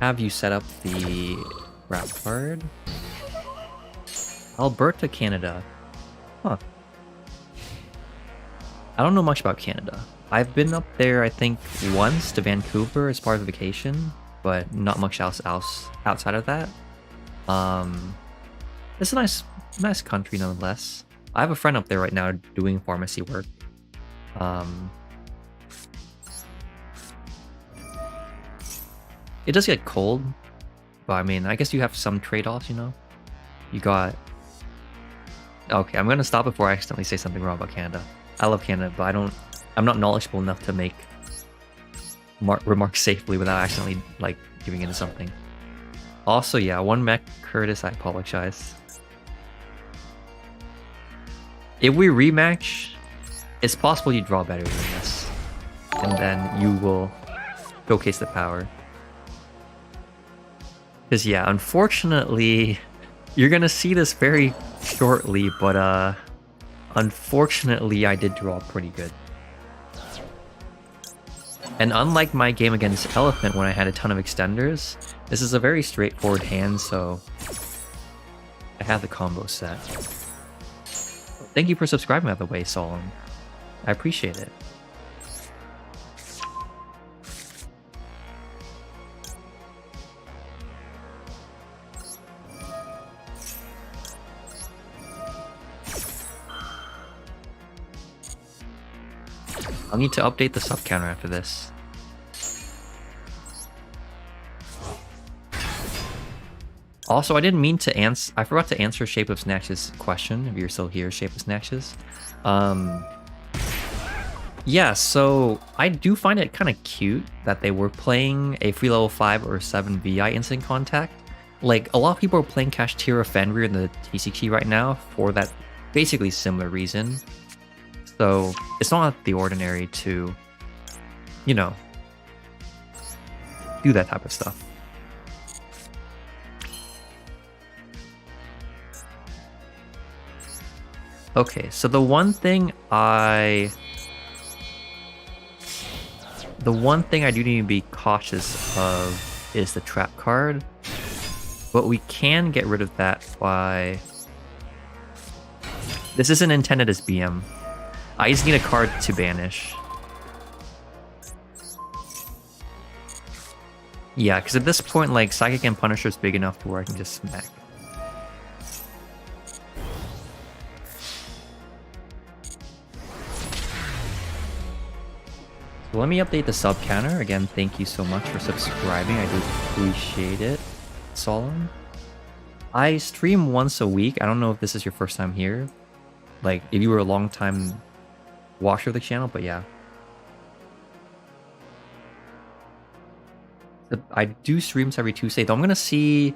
have you set up the rap card. Alberta, Canada. Huh. I don't know much about Canada. I've been up there, I think, once to Vancouver as part of a vacation, but not much else outside of that. It's a nice country nonetheless. I have a friend up there right now doing pharmacy work. It does get cold, but I mean, I guess you have some trade-offs, you know? You got... Okay, I'm gonna stop before I accidentally say something wrong about Canada. I love Canada, but I'm not knowledgeable enough to make remarks safely without accidentally, like, giving into something. Also, yeah, 1 mech Curtis, I apologize. If we rematch, it's possible you draw better than this. And then you will showcase the power. Because yeah, unfortunately, you're gonna see this very shortly, but unfortunately I did draw pretty good. And unlike my game against Elephant when I had a ton of extenders, this is a very straightforward hand, so I have the combo set. Thank you for subscribing, by the way, Solemn. I appreciate it. I'll need to update the sub counter after this. Also, I didn't mean to answer. I forgot to answer Shape of Snatch's question. If you're still here, Shape of Snatches. Yeah, so I do find it kind of cute that they were playing a free level 5 or 7 VI Instant Contact. Like, a lot of people are playing Kashtira Fenrir in the TCG right now for that basically similar reason. So it's not out of the ordinary to, you know, do that type of stuff. Okay, so the one thing I do need to be cautious of is the trap card, but we can get rid of that by... This isn't intended as BM. I just need a card to banish. Yeah, because at this point, like, Psychic and Punisher is big enough to where I can just smack. So let me update the sub counter. Again, thank you so much for subscribing. I do appreciate it. Solemn. I stream once a week. I don't know if this is your first time here. Like, if you were a long time watcher of the channel, but yeah. I do streams every Tuesday, though I'm gonna see...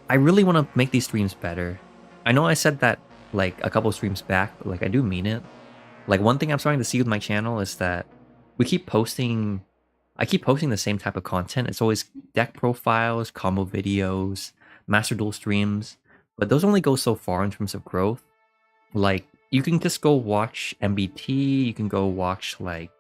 I really want to make these streams better. I know I said that, like, a couple streams back, but, like, I do mean it. Like, one thing I'm starting to see with my channel is that I keep posting the same type of content. It's always deck profiles, combo videos, Master Duel streams, but those only go so far in terms of growth. Like, you can just go watch MBT, you can go watch, like,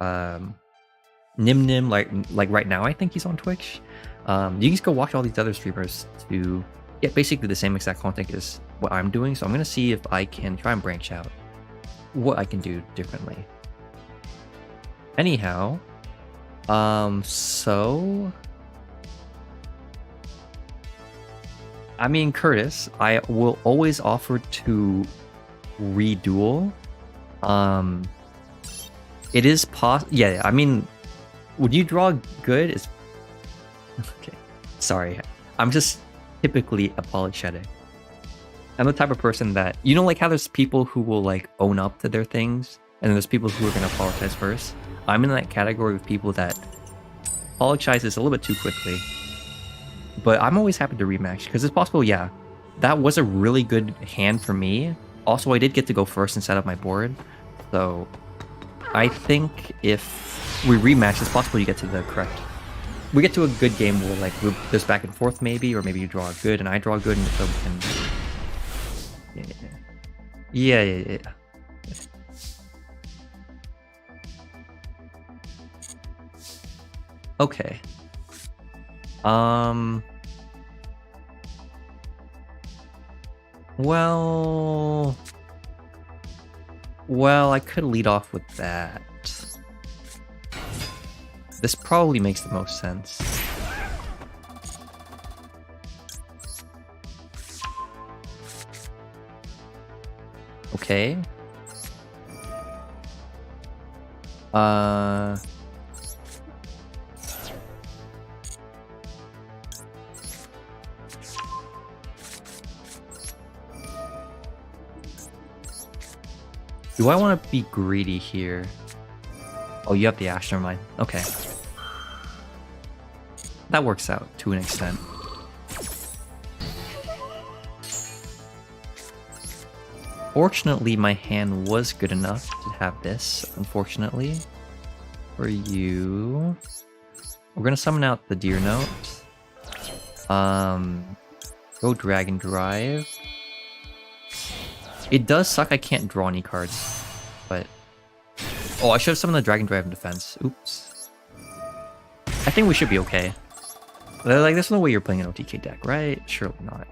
Nim, like right now I think he's on Twitch. You can just go watch all these other streamers to get basically the same exact content as what I'm doing, so I'm gonna see if I can try and branch out what I can do differently. Anyhow, so... I mean, Curtis, I will always offer to reduel. It is yeah, I mean, would you draw good? Is okay. Sorry, I'm just typically apologetic. I'm the type of person that, you know, like how there's people who will like own up to their things, and then there's people who are gonna apologize first. I'm in that category of people that apologizes a little bit too quickly. But I'm always happy to rematch, because it's possible, yeah, that was a really good hand for me. Also, I did get to go first and set up my board. So I think if we rematch, it's possible you get to the correct... We get to a good game where, like, there's back and forth maybe, or maybe you draw good and I draw good, and so we can... Yeah. Okay. Well, I could lead off with that. This probably makes the most sense. Okay. Do I want to be greedy here? Oh, you have the Ash, never mind. Okay. That works out to an extent. Fortunately, my hand was good enough to have this, unfortunately. For you... We're gonna summon out the Deer Note. Go Dragon Drive. It does suck I can't draw any cards, but... Oh, I should have summoned the Dragon Drive in defense. Oops. I think we should be okay. Like, there's no way you're playing an OTK deck, right? Surely not.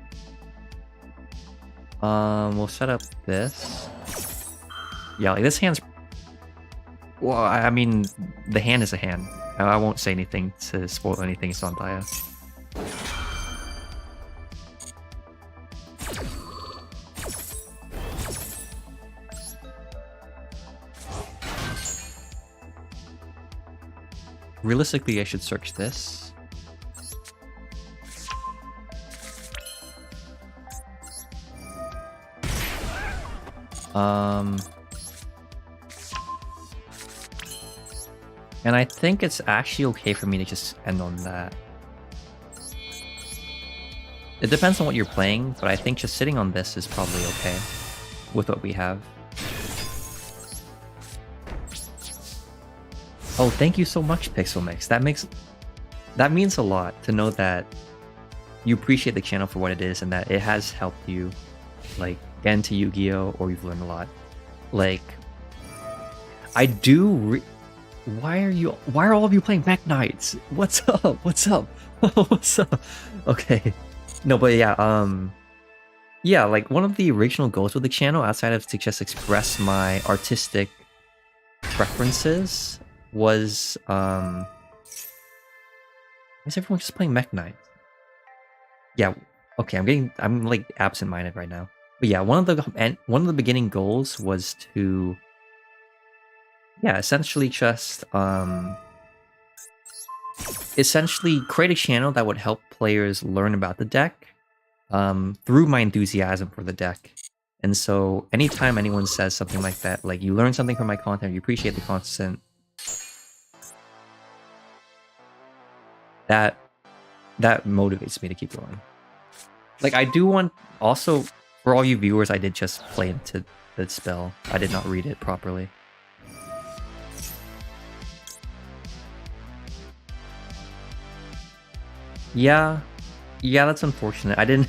We'll set up this. Yeah, like, this hand's... Well, I mean, the hand is a hand. I won't say anything to spoil anything, it's not biased. Realistically, I should search this. And I think it's actually okay for me to just end on that. It depends on what you're playing, but I think just sitting on this is probably okay with what we have. Oh, thank you so much, Pixel Mix. That means a lot to know that you appreciate the channel for what it is and that it has helped you, like, get into Yu-Gi-Oh! Or you've learned a lot. Like, I do. Why are all of you playing Mech Knights? What's up? What's up? What's up? Okay. No, but yeah. Yeah, like one of the original goals with the channel, outside of to just express my artistic preferences, was why is everyone just playing Mech Knight? Yeah, okay, I'm like absent-minded right now. But yeah, one of the beginning goals was to, yeah, essentially just essentially create a channel that would help players learn about the deck through my enthusiasm for the deck. And so anytime anyone says something like that, like you learn something from my content, you appreciate the content, that motivates me to keep going. Like, I do want, also, for all you viewers, I did just play into the spell. I did not read it properly. Yeah, that's unfortunate. I didn't...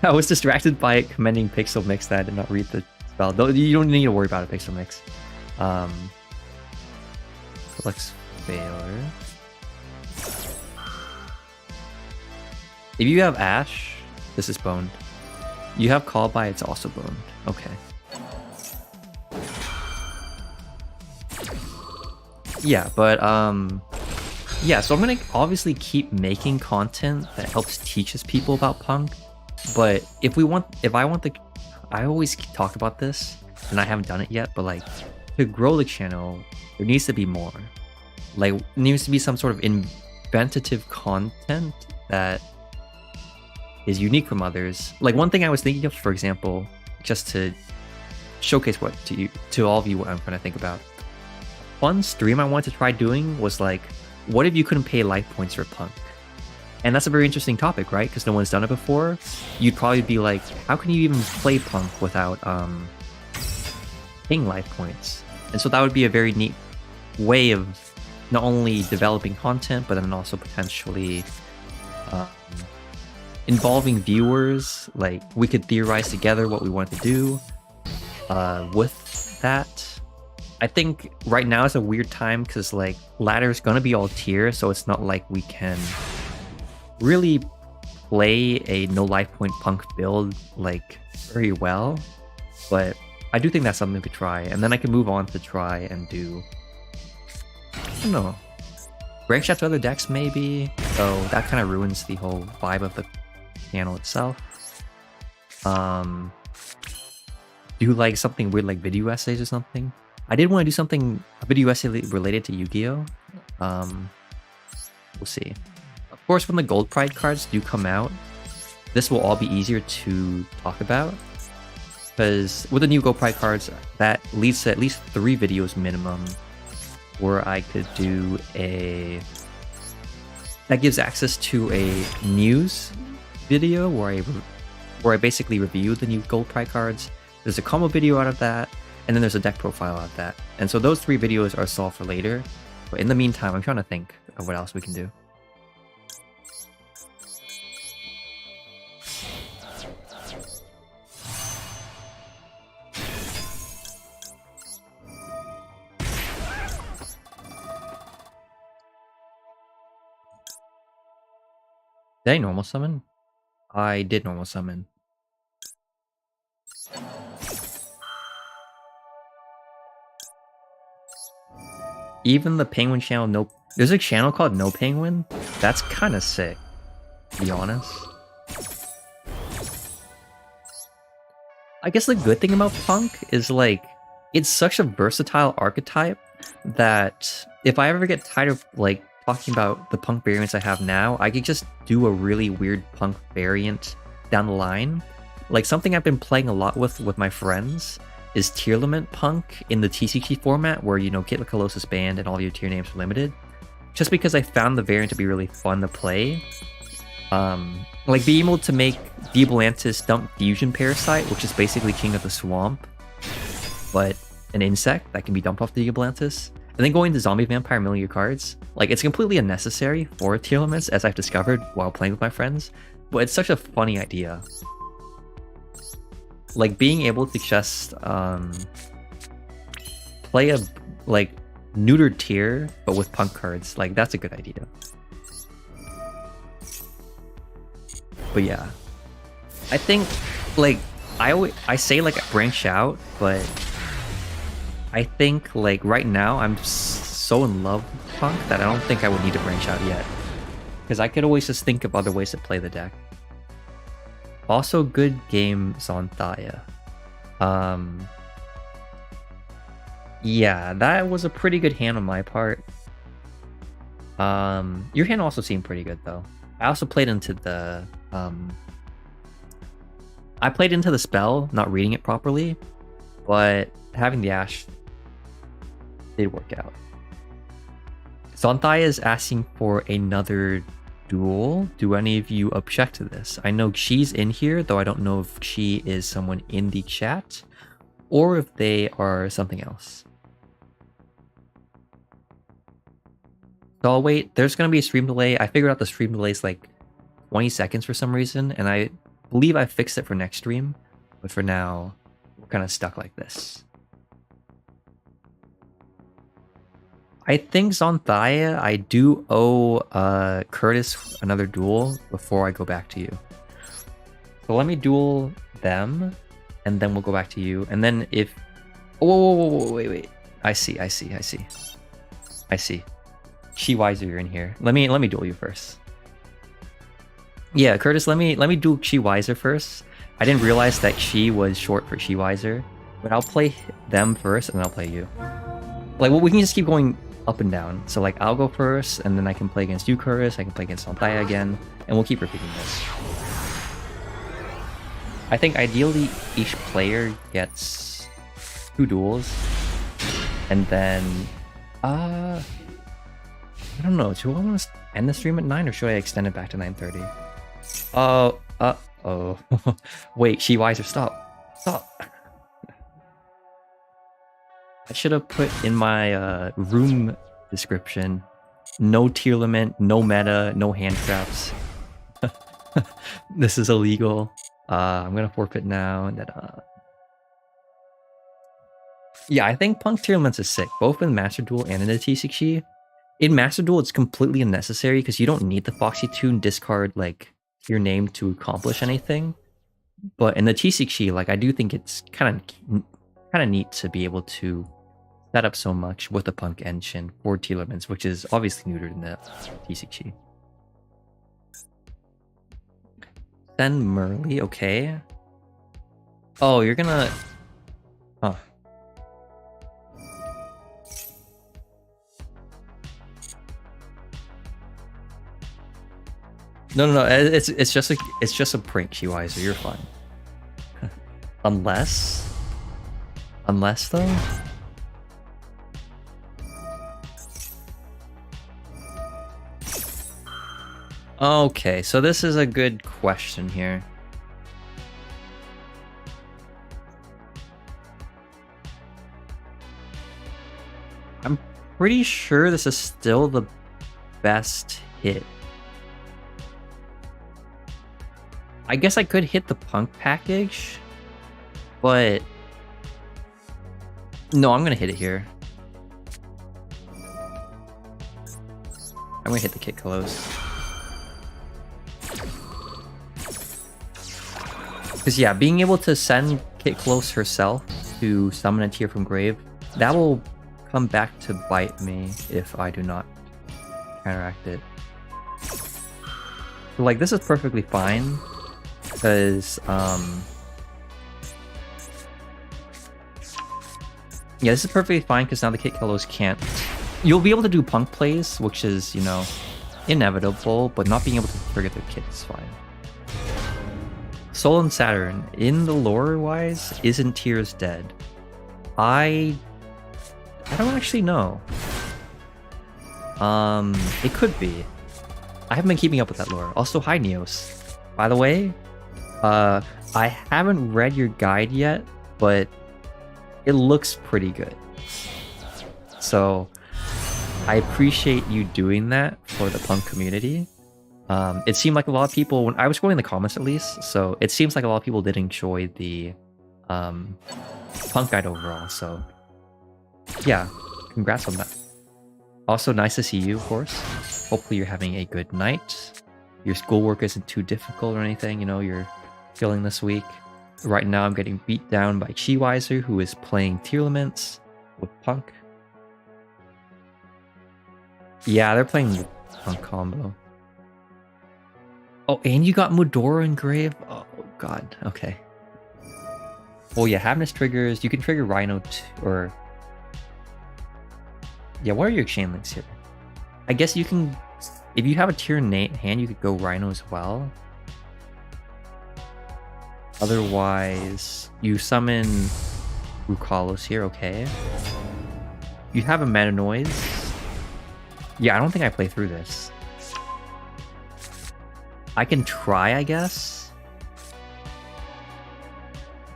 I was distracted by it commending Pixel Mix that I did not read the spell. Though you don't need to worry about it, Pixel Mix. Flex failure. If you have Ash, this is boned. You have Call By, it's also boned. Okay. Yeah, but yeah, so I'm gonna obviously keep making content that helps teaches people about P.U.N.K. But I always talk about this, and I haven't done it yet, but like, to grow the channel, there needs to be more. Like, there needs to be some sort of inventative content that is unique from others. Like, one thing I was thinking of, for example, just to showcase what to all of you what I'm trying to think about. One stream I wanted to try doing was like, what if you couldn't pay life points for P.U.N.K? And that's a very interesting topic, right? Because no one's done it before. You'd probably be like, how can you even play P.U.N.K without paying life points? And so that would be a very neat way of not only developing content, but then also potentially involving viewers. Like, we could theorize together what we want to do with that. I think right now is a weird time because like ladder's gonna be all tier, so it's not like we can really play a no life point punk build like very well. But I do think that's something we could try, and then I can move on to try and do, I don't know, branch out to other decks maybe. So that kind of ruins the whole vibe of the channel itself. Do like something weird like video essays or something. I did want to do something, a video essay related to Yu-Gi-Oh! We'll see. Of course, when the gold pride cards do come out, this will all be easier to talk about. Because with the new gold pride cards, that leads to at least 3 videos minimum where I could do a... That gives access to a news video where I basically review the new gold pride cards. There's a combo video out of that, and then there's a deck profile out of that. And so those 3 videos are solved for later. But in the meantime, I'm trying to think of what else we can do. Did I normal summon? I did normal summon. Even the Penguin channel, no... There's a channel called No Penguin? That's kind of sick, to be honest. I guess the good thing about Punk is, like, it's such a versatile archetype that if I ever get tired of, like, talking about the Punk variants I have now, I could just do a really weird Punk variant down the line. Like, something I've been playing a lot with my friends is Tearlament Punk in the TCG format, where, you know, get the Colossus banned and all your tier names are limited. Just because I found the variant to be really fun to play. Like, being able to make Diablantis dump Fusion Parasite, which is basically King of the Swamp, but an insect that can be dumped off the Diablantis, and then going to Zombie Vampire milling your cards. Like, it's completely unnecessary for Tearlaments, as I've discovered while playing with my friends, but it's such a funny idea. Like, being able to just play a, like, neutered tier, but with Punk cards, like, that's a good idea. But yeah, I think, like, I say, like, branch out, but I think, like, right now I'm so in love with Punk that I don't think I would need to branch out yet. Because I could always just think of other ways to play the deck. Also, good game Zonthaya. Yeah, that was a pretty good hand on my part. Your hand also seemed pretty good, though. I also played into the... I played into the spell, not reading it properly, but having the Ash did work out. Zonthaya is asking for another duel. Do any of you object to this? I know she's in here, though I don't know if she is someone in the chat or if they are something else. So I'll wait. There's going to be a stream delay. I figured out the stream delay is like 20 seconds for some reason, and I believe I fixed it for next stream, but for now, we're kind of stuck like this. I think Zonthaya, I do owe Curtis another duel before I go back to you. So let me duel them, and then we'll go back to you. And then if... Whoa, wait. I see. Chi-Wiser, you're in here. Let me duel you first. Yeah, Curtis, let me duel Chi-Wiser first. I didn't realize that Chi was short for Chi-Wiser, but I'll play them first, and then I'll play you. Like, well, we can just keep going up and down. So, like, I'll go first, and then I can play against you, Curtis. I can play against Zonthaya again, and we'll keep repeating this. I think ideally each player gets 2 duels, and then I don't know. Do I want to end the stream at 9, or should I extend it back to 9:30? Oh. Wait, Chi-Wiser, stop. I should have put in my room description, no Tearlament, no meta, no hand traps. This is illegal. I'm gonna forfeit now. And then, Yeah, I think P.U.N.K Tearlaments is sick, both in Master Duel and in the T6E. In Master Duel, it's completely unnecessary because you don't need the Foxy Tune discard like your name to accomplish anything. But in the T6E, like I do think it's kind of neat to be able to set up so much with the P.U.N.K engine for Tearlaments, which is obviously neutered in the T6E. Then Merly, okay. Oh, you're gonna... Huh. No. It's just a prank, Shiwaiser. You're fine. Unless though. Okay, so this is a good question here. I'm pretty sure this is still the best hit. I guess I could hit the P.U.N.K package, but no, I'm gonna hit it here. I'm gonna hit the Kit Close. Because yeah, being able to send Kit Close herself to summon a tier from grave, that will come back to bite me if I do not counteract it. So, like, this is perfectly fine. Because, yeah, this is perfectly fine because now the Kit Close can't... You'll be able to do P.U.N.K plays, which is, you know, inevitable, but not being able to trigger the Kit is fine. Sol and Saturn, in the lore-wise, isn't Tears dead? I don't actually know. It could be. I haven't been keeping up with that lore. Also, hi Neos. By the way, I haven't read your guide yet, but it looks pretty good. So, I appreciate you doing that for the P.U.N.K community. It seemed like a lot of people, when I was going in the comments at least, so it seems like a lot of people did enjoy the P.U.N.K guide overall, so yeah, congrats on that. Also, nice to see you, of course. Hopefully you're having a good night. Your schoolwork isn't too difficult or anything, you know, you're feeling this week. Right now I'm getting beat down by Shiwaiser, who is playing Tearlaments with P.U.N.K. Yeah, they're playing the P.U.N.K combo. Oh, and you got Mudora and Grave? Oh, God. Okay. Well, yeah, Havness triggers. You can trigger Rhino or... Yeah, what are your chain links here? I guess you can... If you have a tier in hand, you could go Rhino as well. Otherwise, you summon Rukalos here, okay. You have a Meta Noise. Yeah, I don't think I play through this. I can try, I guess.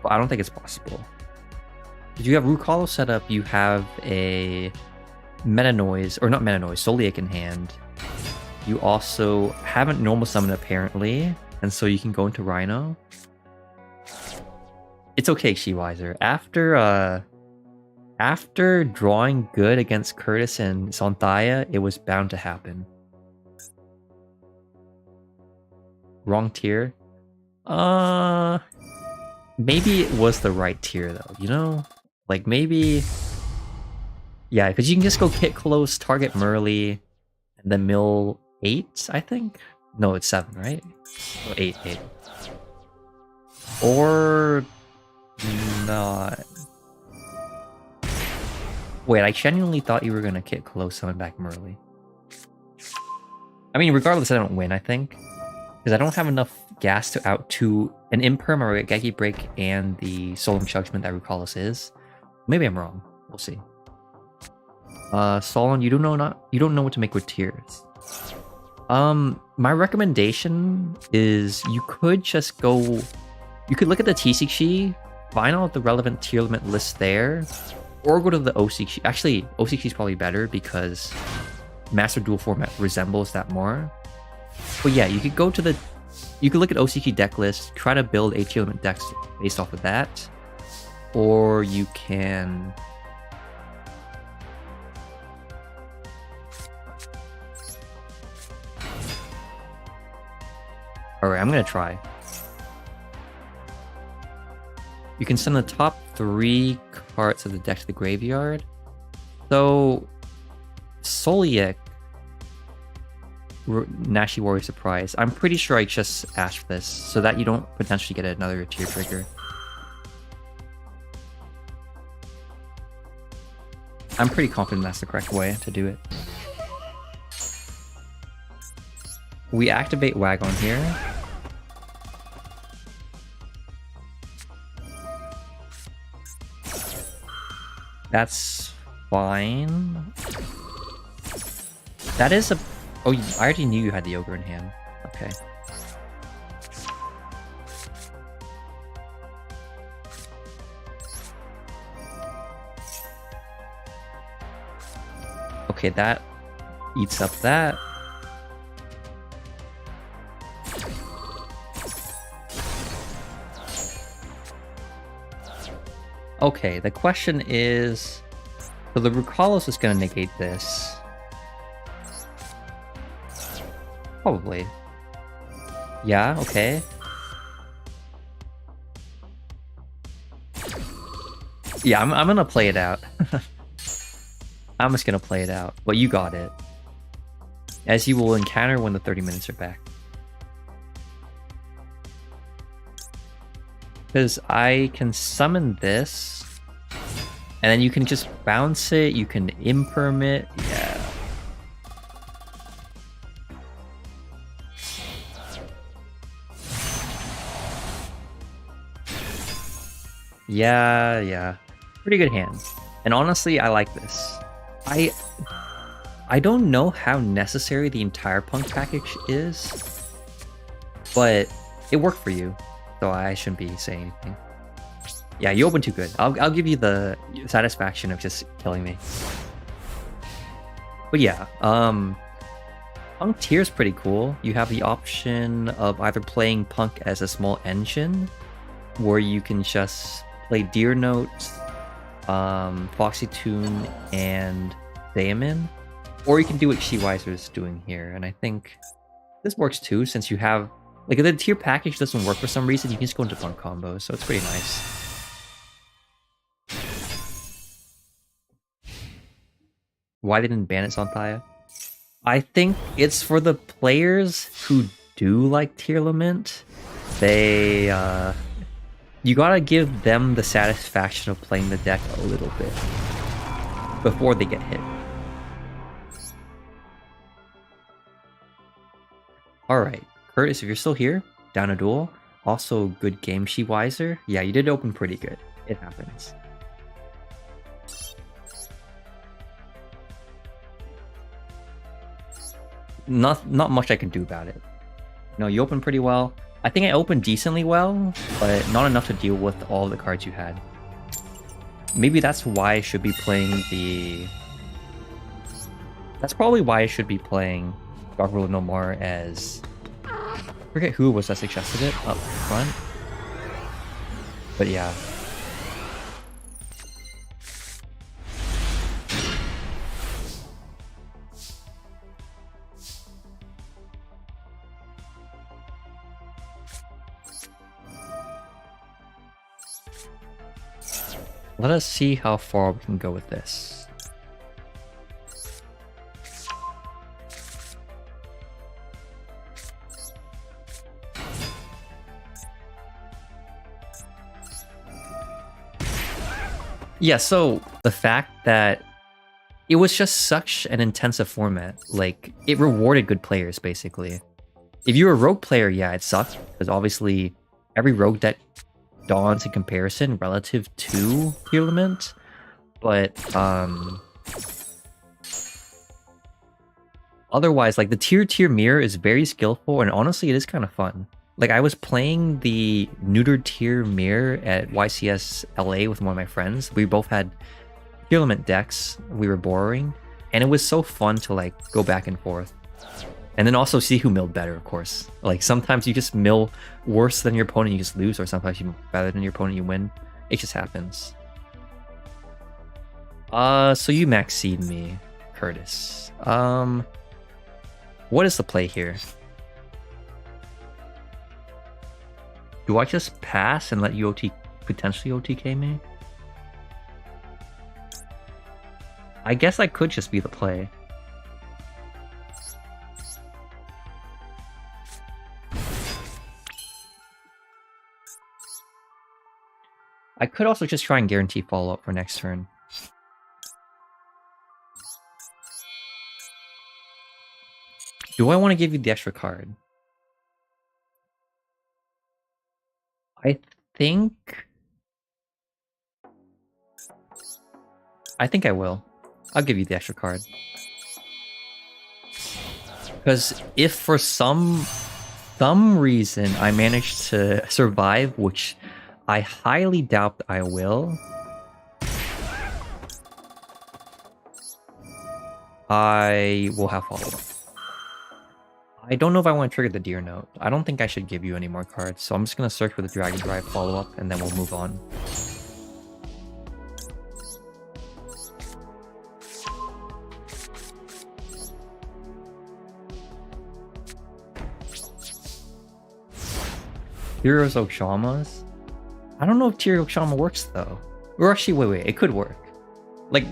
But I don't think it's possible. If you have Rukalos set up, you have a Meta Noise, or not Meta Noise, Soliac in hand. You also haven't normal summoned apparently, and so you can go into Rhino. It's okay, Shiwaiser. After drawing good against Curtis and Sonthaya, it was bound to happen. Wrong tier? Maybe it was the right tier though, you know? Like maybe... Yeah, because you can just go Kit Close, target Merly, and then mill 8, I think? No, it's 7, right? Oh, 8. Or... not... Wait, I genuinely thought you were gonna Kit Close, summon back Merly. I mean, regardless, I don't win, I think. Because I don't have enough gas to out to an Imperm or a Geki Break and the Solemn Judgment that Rukalos is. Maybe I'm wrong. We'll see. Solon, you don't know what to make with tiers. My recommendation is you could just go... You could look at the TCG, find out the relevant Tearlament list there, or go to the OCG. Actually, OCG is probably better because Master Duel format resembles that more. But yeah, you could go to the... You could look at OCG deck list, try to build a Tearlament deck based off of that. Or you can Alright, I'm gonna try. You can send the top 3 cards of the deck to the graveyard. So, Soliek, Nashi Warrior Surprise. I'm pretty sure I just asked this so that you don't potentially get another tier trigger. I'm pretty confident that's the correct way to do it. We activate Wagon here. That's fine. That is a... Oh, I already knew you had the Ogre in hand. Okay. Okay, that eats up that. Okay, the question is... So the Rukalos is going to negate this. Probably. Yeah, okay. Yeah, I'm going to play it out. I'm just going to play it out. But you got it. As you will encounter when the 30 minutes are back. Because I can summon this, and then you can just bounce it, you can imperm it, yeah. Yeah. Pretty good hand. And honestly, I like this. I don't know how necessary the entire P.U.N.K package is, but it worked for you. So I shouldn't be saying anything. Yeah, you opened too good. I'll give you the satisfaction of just killing me. But yeah, P.U.N.K tier is pretty cool. You have the option of either playing P.U.N.K as a small engine, where you can just play Deer Note, Foxy Tune, and Daemon, or you can do what Shiweiser is doing here. And I think this works too, since you have... Like, if the tier package doesn't work for some reason, you can just go into P.U.N.K combos, so it's pretty nice. Why didn't ban it, Santhaya? I think it's for the players who do like Tearlaments. They, you gotta give them the satisfaction of playing the deck a little bit before they get hit. Alright. Curtis, if you're still here, down a duel. Also, good game, Shiweiser. Yeah, you did open pretty good. It happens. Not much I can do about it. No, you opened pretty well. I think I opened decently well, but not enough to deal with all the cards you had. Maybe that's why I should be playing the... That's probably why I should be playing Dark World No More as... I forget who was that suggested it up front. But yeah. Let us see how far we can go with this. Yeah, so the fact that it was just such an intensive format, like, it rewarded good players, basically. If you're a rogue player, yeah, it sucked, because obviously every rogue deck dawns in comparison relative to Tearlaments, but otherwise, like, the tier mirror is very skillful, and honestly, it is kind of fun. Like, I was playing the neutered tier mirror at YCS LA with one of my friends. We both had Tearlament decks we were borrowing, and it was so fun to, like, go back and forth. And then also see who milled better, of course. Like, sometimes you just mill worse than your opponent, you just lose, or sometimes you mill better than your opponent, you win. It just happens. So you maxed me, Curtis. What is the play here? Do I just pass and let you potentially OTK me? I guess I could just be the play. I could also just try and guarantee follow-up for next turn. Do I want to give you the extra card? I think I will. I'll give you the extra card. Because if for some reason I manage to survive, which I highly doubt I will, I will have follow-up. I don't know if I want to trigger the Deer Note. I don't think I should give you any more cards, so I'm just going to search for the Dragon Drive follow-up, and then we'll move on. Heroes Okshamas? I don't know if Tier Okshama works, though. Or actually, wait, it could work. Like,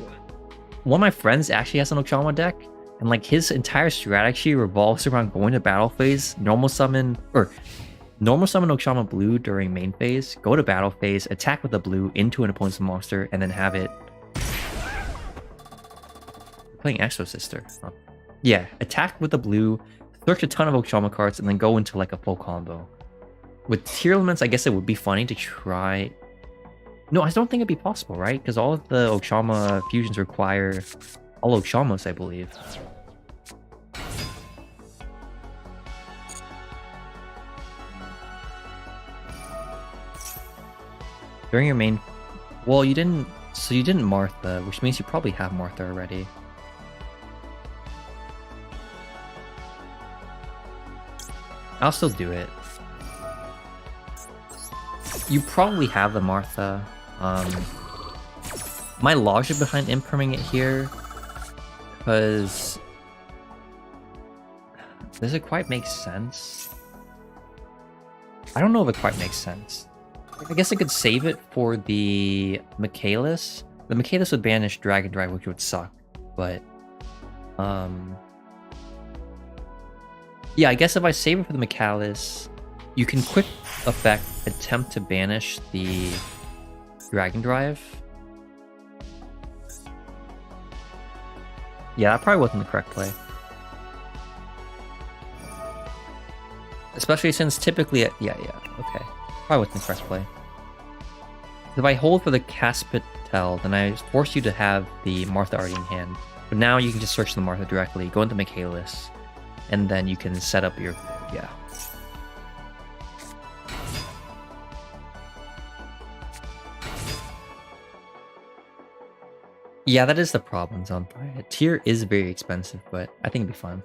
one of my friends actually has an Okshama deck, and like his entire strategy revolves around going to battle phase, normal summon Okshama blue during main phase, go to battle phase, attack with the blue into an opponent's monster, and then have it... Playing Exo Sister. Huh. Yeah, attack with the blue, search a ton of Okshama cards, and then go into like a full combo. With Tearlaments, I guess it would be funny to try... No, I don't think it'd be possible, right? Because all of the Okshama fusions require all Okshamas, I believe. During your main... Well, you didn't... So you didn't Martha, which means you probably have Martha already. I'll still do it. You probably have the Martha. My logic behind imperming it here, because... Does it quite make sense? I don't know if it quite makes sense. I guess I could save it for the Michaelis. The Michaelis would banish Dragon Drive, which would suck, but... Yeah, I guess if I save it for the Michaelis, you can quick effect attempt to banish the Dragon Drive. Yeah, that probably wasn't the correct play. Especially since typically... Yeah, okay. Probably wasn't the correct play. If I hold for the Caspitel, then I force you to have the Martha already in hand. But now you can just search the Martha directly, go into Michaelis, and then you can set up your... Yeah. Yeah, that is the problem, Zonfire. Tier is very expensive, but I think it'd be fun.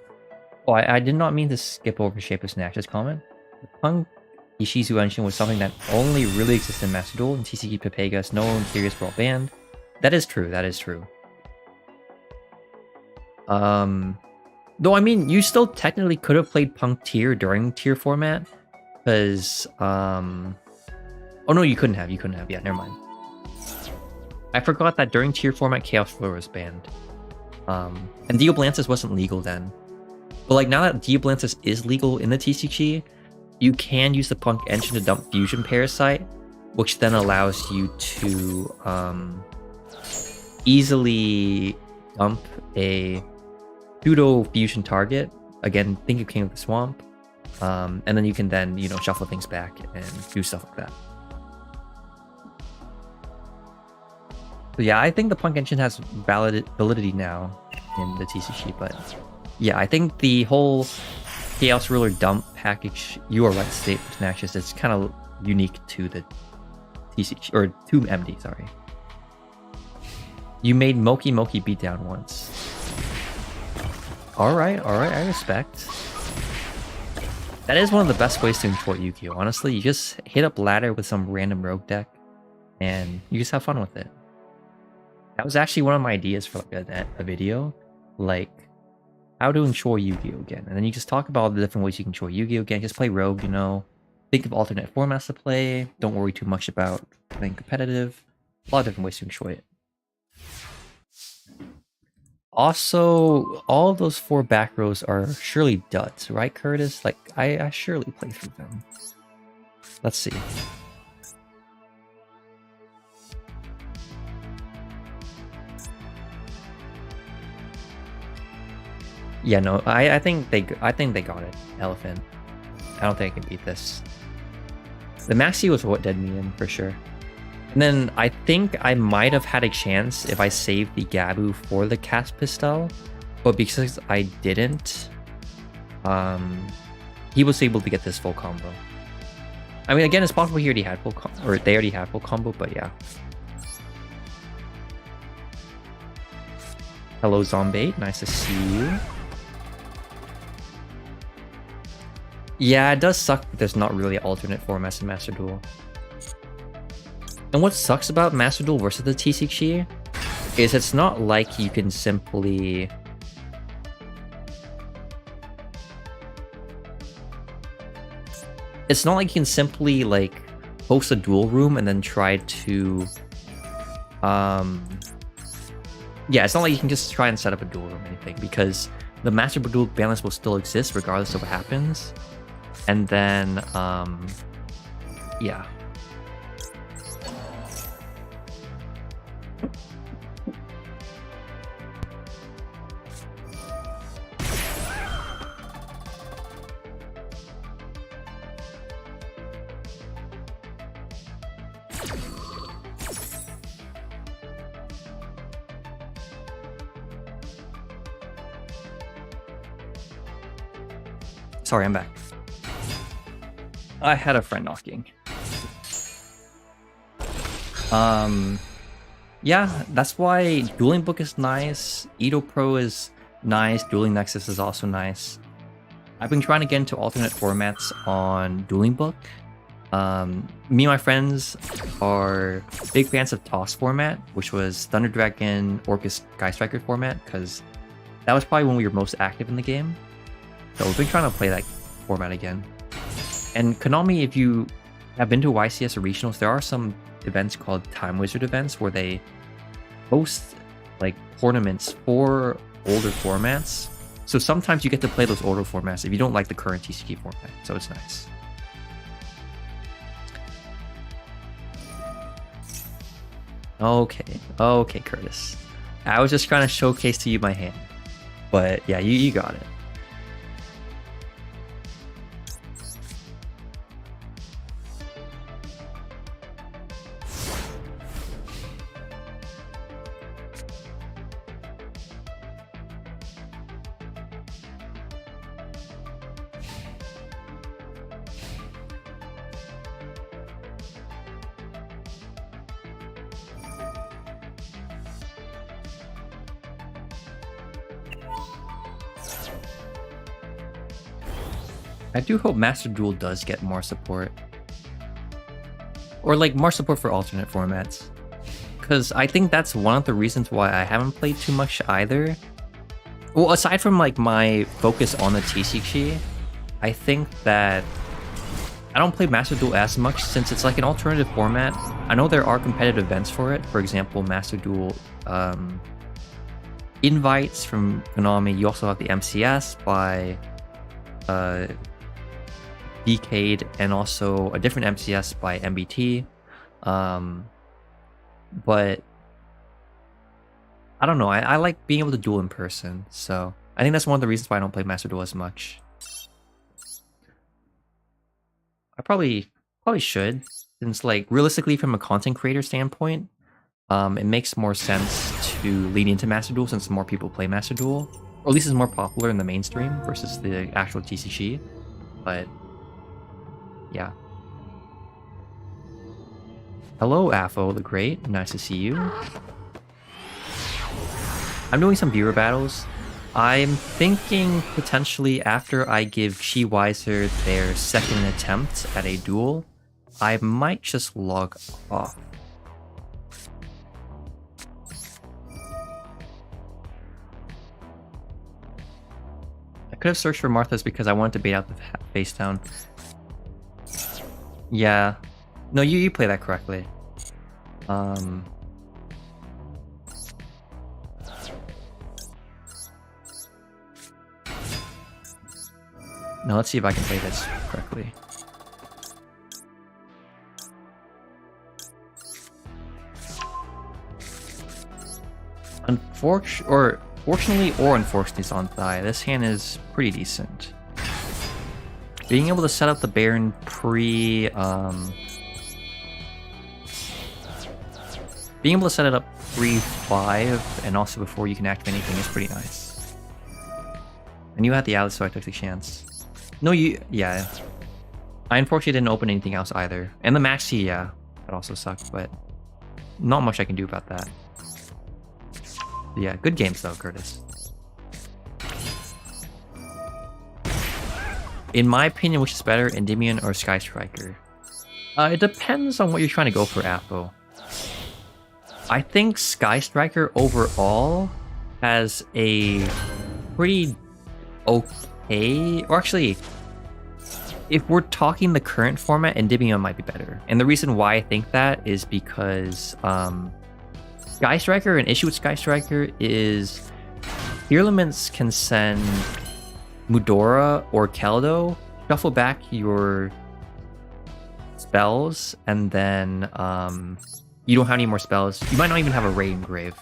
Oh, I did not mean to skip over Shapeless Nash's comment. The P.U.N.K Ishizu engine was something that only really existed in Master Duel, and TCG Pepegas, no interiors were all banned. That is true, that is true. Though, I mean, you still technically could have played P.U.N.K Tier during Tier format, because, Oh no, you couldn't have, yeah, never mind. I forgot that during Tier format, Chaos Floor was banned. And Dioblantis wasn't legal then. But like, now that Dioblantis is legal in the TCG, you can use the P.U.N.K engine to dump Fusion Parasite, which then allows you to easily dump a pseudo fusion target. Again, think of King of the Swamp. And then you can then, you know, shuffle things back and do stuff like that. So yeah, I think the P.U.N.K engine has validity now in the TCG, but yeah, I think the whole Chaos Ruler dump package, you are right, state for Snatches, it's kind of unique to the TCG, or to MD, sorry. You made Moki beatdown once. Alright, I respect. That is one of the best ways to enjoy Yu-Gi-Oh! Honestly, you just hit up ladder with some random rogue deck, and you just have fun with it. That was actually one of my ideas for like a video, like how to enjoy Yu-Gi-Oh! Again. And then you just talk about all the different ways you can enjoy Yu-Gi-Oh! Again, just play rogue, you know, think of alternate formats to play. Don't worry too much about playing competitive. A lot of different ways to enjoy it. Also, all of those 4 back rows are surely duds, right, Curtis? Like, I surely play through them. Let's see. Yeah, no, I think they got it. Elephant. I don't think I can beat this. The Maxi was what did me in for sure. And then I think I might have had a chance if I saved the Gabu for the cast pistol, but because I didn't, he was able to get this full combo. I mean, again, it's possible he already had full or they already had full combo, but yeah. Hello, Zombie. Nice to see you. Yeah, it does suck that there's not really alternate formats in Master Duel. And what sucks about Master Duel versus the TCG is it's not like you can simply... It's not like you can simply, like, host a duel room and then try to... Yeah, it's not like you can just try and set up a duel room or anything, because the Master Duel balance will still exist regardless of what happens. And then, yeah. Sorry, I'm back. I had a friend knocking. Yeah, that's why Dueling Book is nice, Edo Pro is nice, Dueling Nexus is also nice. I've been trying to get into alternate formats on Dueling Book. Me and my friends are big fans of Toss format, which was Thunder Dragon, Orcus, Sky Striker format, because that was probably when we were most active in the game. So we've been trying to play that format again. And Konami, if you have been to YCS or regionals, there are some events called Time Wizard events where they host like tournaments for older formats. So sometimes you get to play those older formats if you don't like the current TCG format. So it's nice. Okay, Curtis. I was just trying to showcase to you my hand. But yeah, you got it. I do hope Master Duel does get more support. Or like more support for alternate formats. Because I think that's one of the reasons why I haven't played too much either. Well, aside from like my focus on the TCG, I think that I don't play Master Duel as much since it's like an alternative format. I know there are competitive events for it. For example, Master Duel invites from Konami. You also have the MCS by Decade, and also a different MCS by MBT. But I don't know, I like being able to duel in person, so I think that's one of the reasons why I don't play Master Duel as much. I probably should, since like realistically from a content creator standpoint, it makes more sense to lean into Master Duel since more people play Master Duel, or at least it's more popular in the mainstream versus the actual TCG. But yeah. Hello, Afo the Great. Nice to see you. I'm doing some viewer battles. I'm thinking potentially after I give Chi Weiser their second attempt at a duel, I might just log off. I could have searched for Martha's because I wanted to bait out the face down. Yeah. No, you play that correctly. Now let's see if I can play this correctly. Fortunately or unfortunately, Zonthai, this hand is pretty decent. Being able to set up the Baron being able to set it up pre-5 and also before you can activate anything is pretty nice. And you had the Alice, so I took the chance. No, yeah. I unfortunately didn't open anything else either. And the Maxi, yeah, that also sucked, but not much I can do about that. But yeah, good games though, Curtis. In my opinion, which is better, Endymion or Sky Striker? It depends on what you're trying to go for, Apple. I think Sky Striker overall has a pretty okay, or actually, if we're talking the current format, Endymion might be better. And the reason why I think that is because Sky Striker, an issue with Sky Striker is Tearlaments can send Mudora or Keldo, shuffle back your spells, and then you don't have any more spells. You might not even have a Ray Engrave.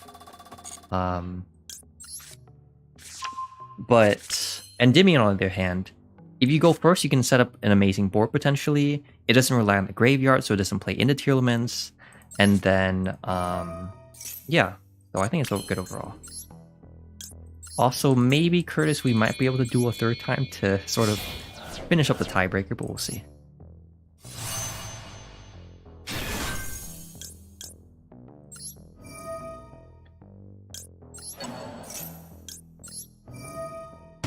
But Endymion, on the other hand, if you go first, you can set up an amazing board potentially. It doesn't rely on the graveyard, so it doesn't play into Tearlaments. And then, yeah, so I think it's good overall. Also, maybe, Curtis, we might be able to duel a third time to sort of finish up the tiebreaker, but we'll see.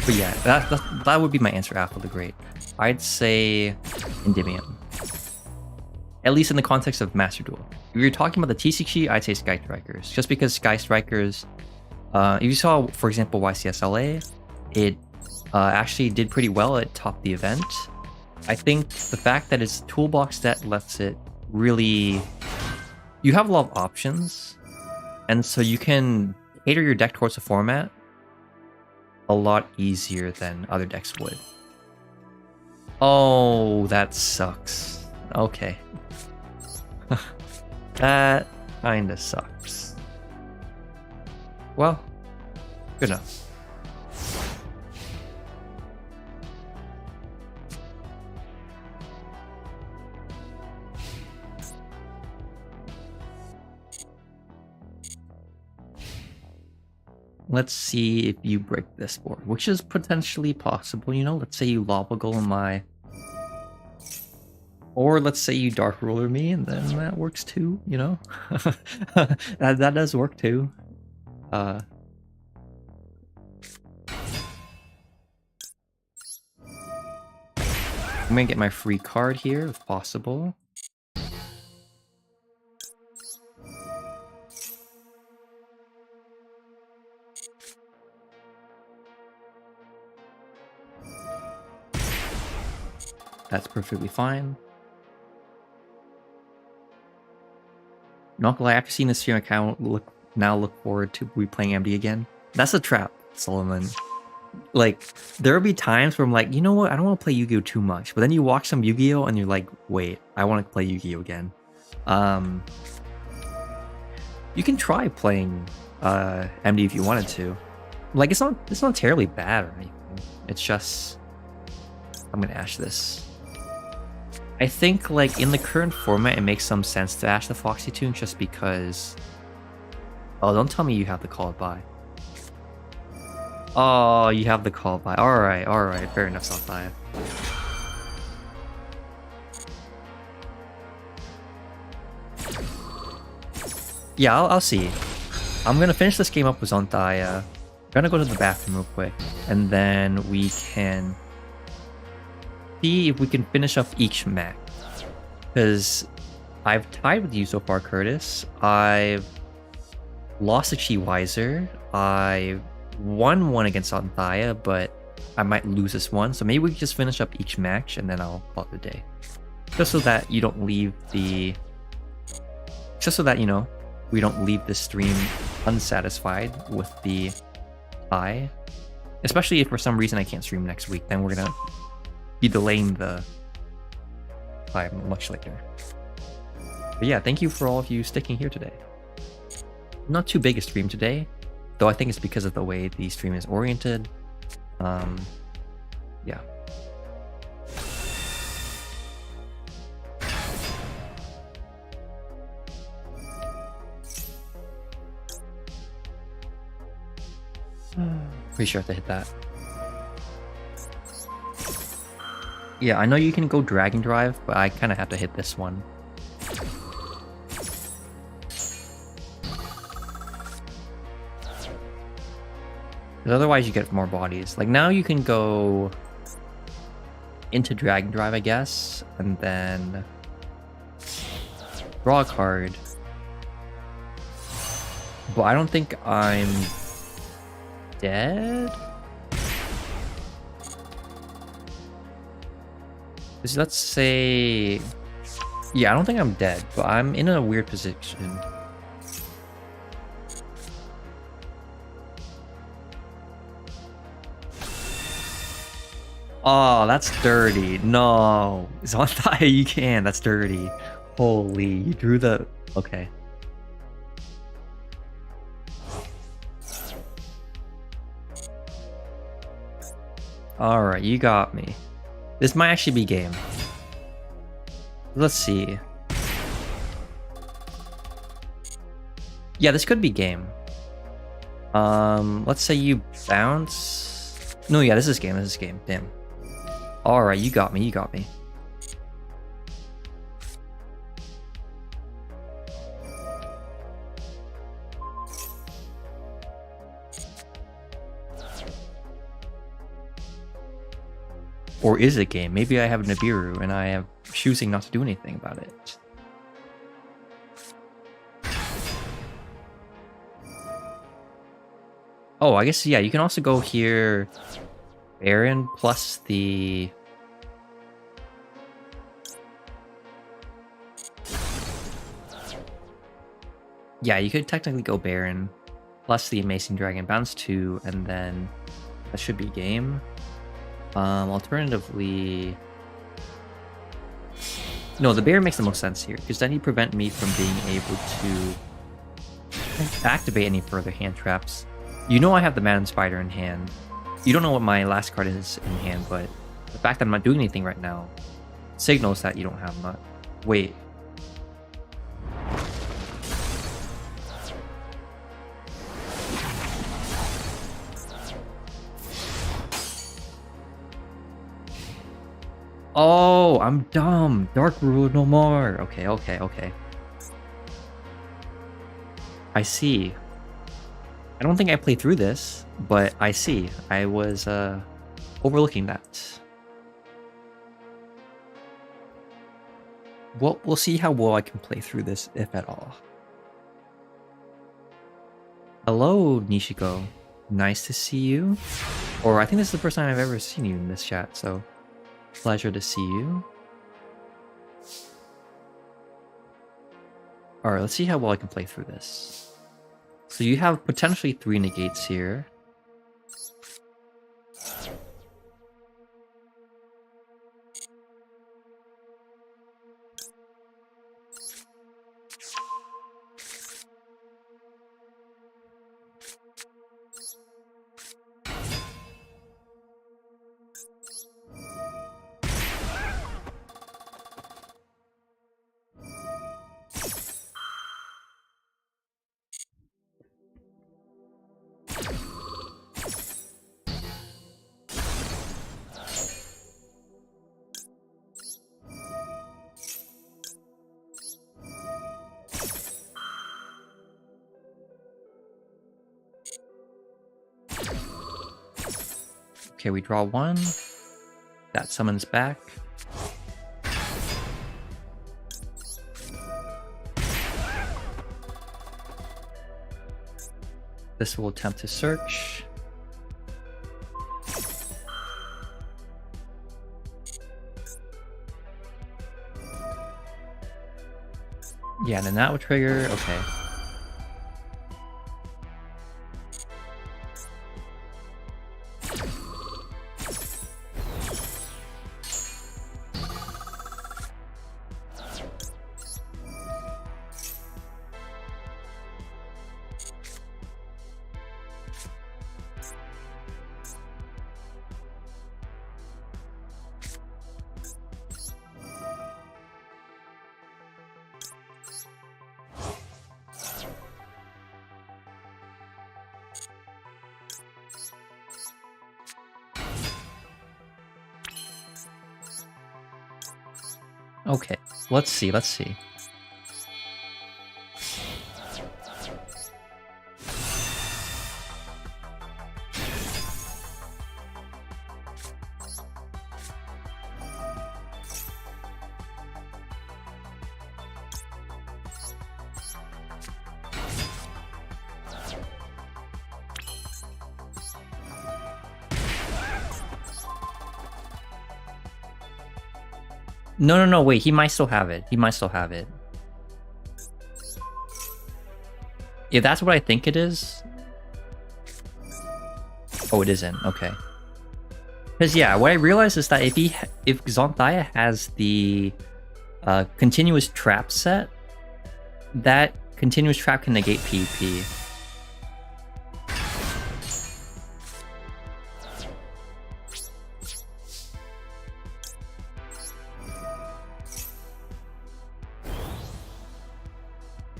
But yeah, that would be my answer after the Great. I'd say Endymion. At least in the context of Master Duel. If you're talking about the TCG, I'd say Sky Strikers. Just because Sky Strikers, if you saw, for example, YCSLA, it actually did pretty well. It topped the event. I think the fact that it's toolbox that lets it really... You have a lot of options, and so you can cater your deck towards the format a lot easier than other decks would. Oh, that sucks. Okay. That kinda sucks. Well, good enough. Let's see if you break this board, which is potentially possible, you know? Let's say you Lava Golem my... Or let's say you Dark Ruler me, and then that works too, you know? that does work too. I'm gonna get my free card here, if possible. That's perfectly fine. Not gonna lie, after seeing this stream, I kind of look forward to replaying MD again. That's a trap, Solomon. Like, there'll be times where I'm like, you know what, I don't want to play Yu-Gi-Oh! Too much. But then you watch some Yu-Gi-Oh! And you're like, wait, I want to play Yu-Gi-Oh! Again. You can try playing MD if you wanted to. Like, it's not terribly bad or anything. It's just... I'm gonna Ash this. I think, like, in the current format, it makes some sense to Ash the Foxy Tune just because... Oh, don't tell me you have the Call by. Oh, you have the Call by. Alright, fair enough, Zonthai. Yeah, I'll see. I'm gonna finish this game up with Zonthai. I'm gonna go to the bathroom real quick, and then we can... see if we can finish up each match. Because I've tied with you so far, Curtis. I've lost to Chi Wiser. I won one against Zonthai, but I might lose this one. So maybe we can just finish up each match and then I'll call it a day. just so that you don't leave the, just so that, you know, we don't leave the stream unsatisfied with the tie. Especially if for some reason I can't stream next week, then we're gonna be delaying the tie much later. But yeah, thank you for all of you sticking here today. Not too big a stream today, though I think it's because of the way the stream is oriented. Yeah. Pretty sure I have to hit that. Yeah, I know you can go drag and drive, but I kind of have to hit this one. Because otherwise you get more bodies. Like now you can go into drag and drive, I guess, and then draw a card. But I don't think I'm dead? Let's say... Yeah, I don't think I'm dead, but I'm in a weird position. Oh, that's dirty. No. So I thought you can. That's dirty. Holy, you drew the... Okay. Alright, you got me. This might actually be game. Let's see. Yeah, this could be game. Let's say you bounce... No, yeah, this is game. This is game. Damn. Alright, you got me. You got me. Or is it game? Maybe I have Nibiru and I am choosing not to do anything about it. Oh, I guess, yeah, you can also go here, Baron plus the... Yeah, you could technically go Baron plus the Amazing Dragon, bounce 2, and then that should be game. Alternatively... No, the Baron makes the most sense here, because then you prevent me from being able to activate any further hand traps. You know I have the Madam Spider in hand. You don't know what my last card is in hand, but the fact that I'm not doing anything right now signals that you don't have much. Wait. Oh, I'm dumb. Dark Rule no more. Okay, okay, okay. I see. I don't think I played through this, but I see. I was overlooking that. Well, we'll see how well I can play through this, if at all. Hello, Nishiko. Nice to see you. Or I think this is the first time I've ever seen you in this chat, so pleasure to see you. Alright, let's see how well I can play through this. So you have potentially 3 negates here. Okay, we draw 1. That summons back. This will attempt to search. Yeah, then that would trigger. Okay. Okay, let's see, let's see. No, wait, he might still have it. He might still have it. If that's what I think it is... Oh, it isn't. Okay. Because, yeah, what I realized is that if Xanthia has the continuous trap set, that continuous trap can negate PvP.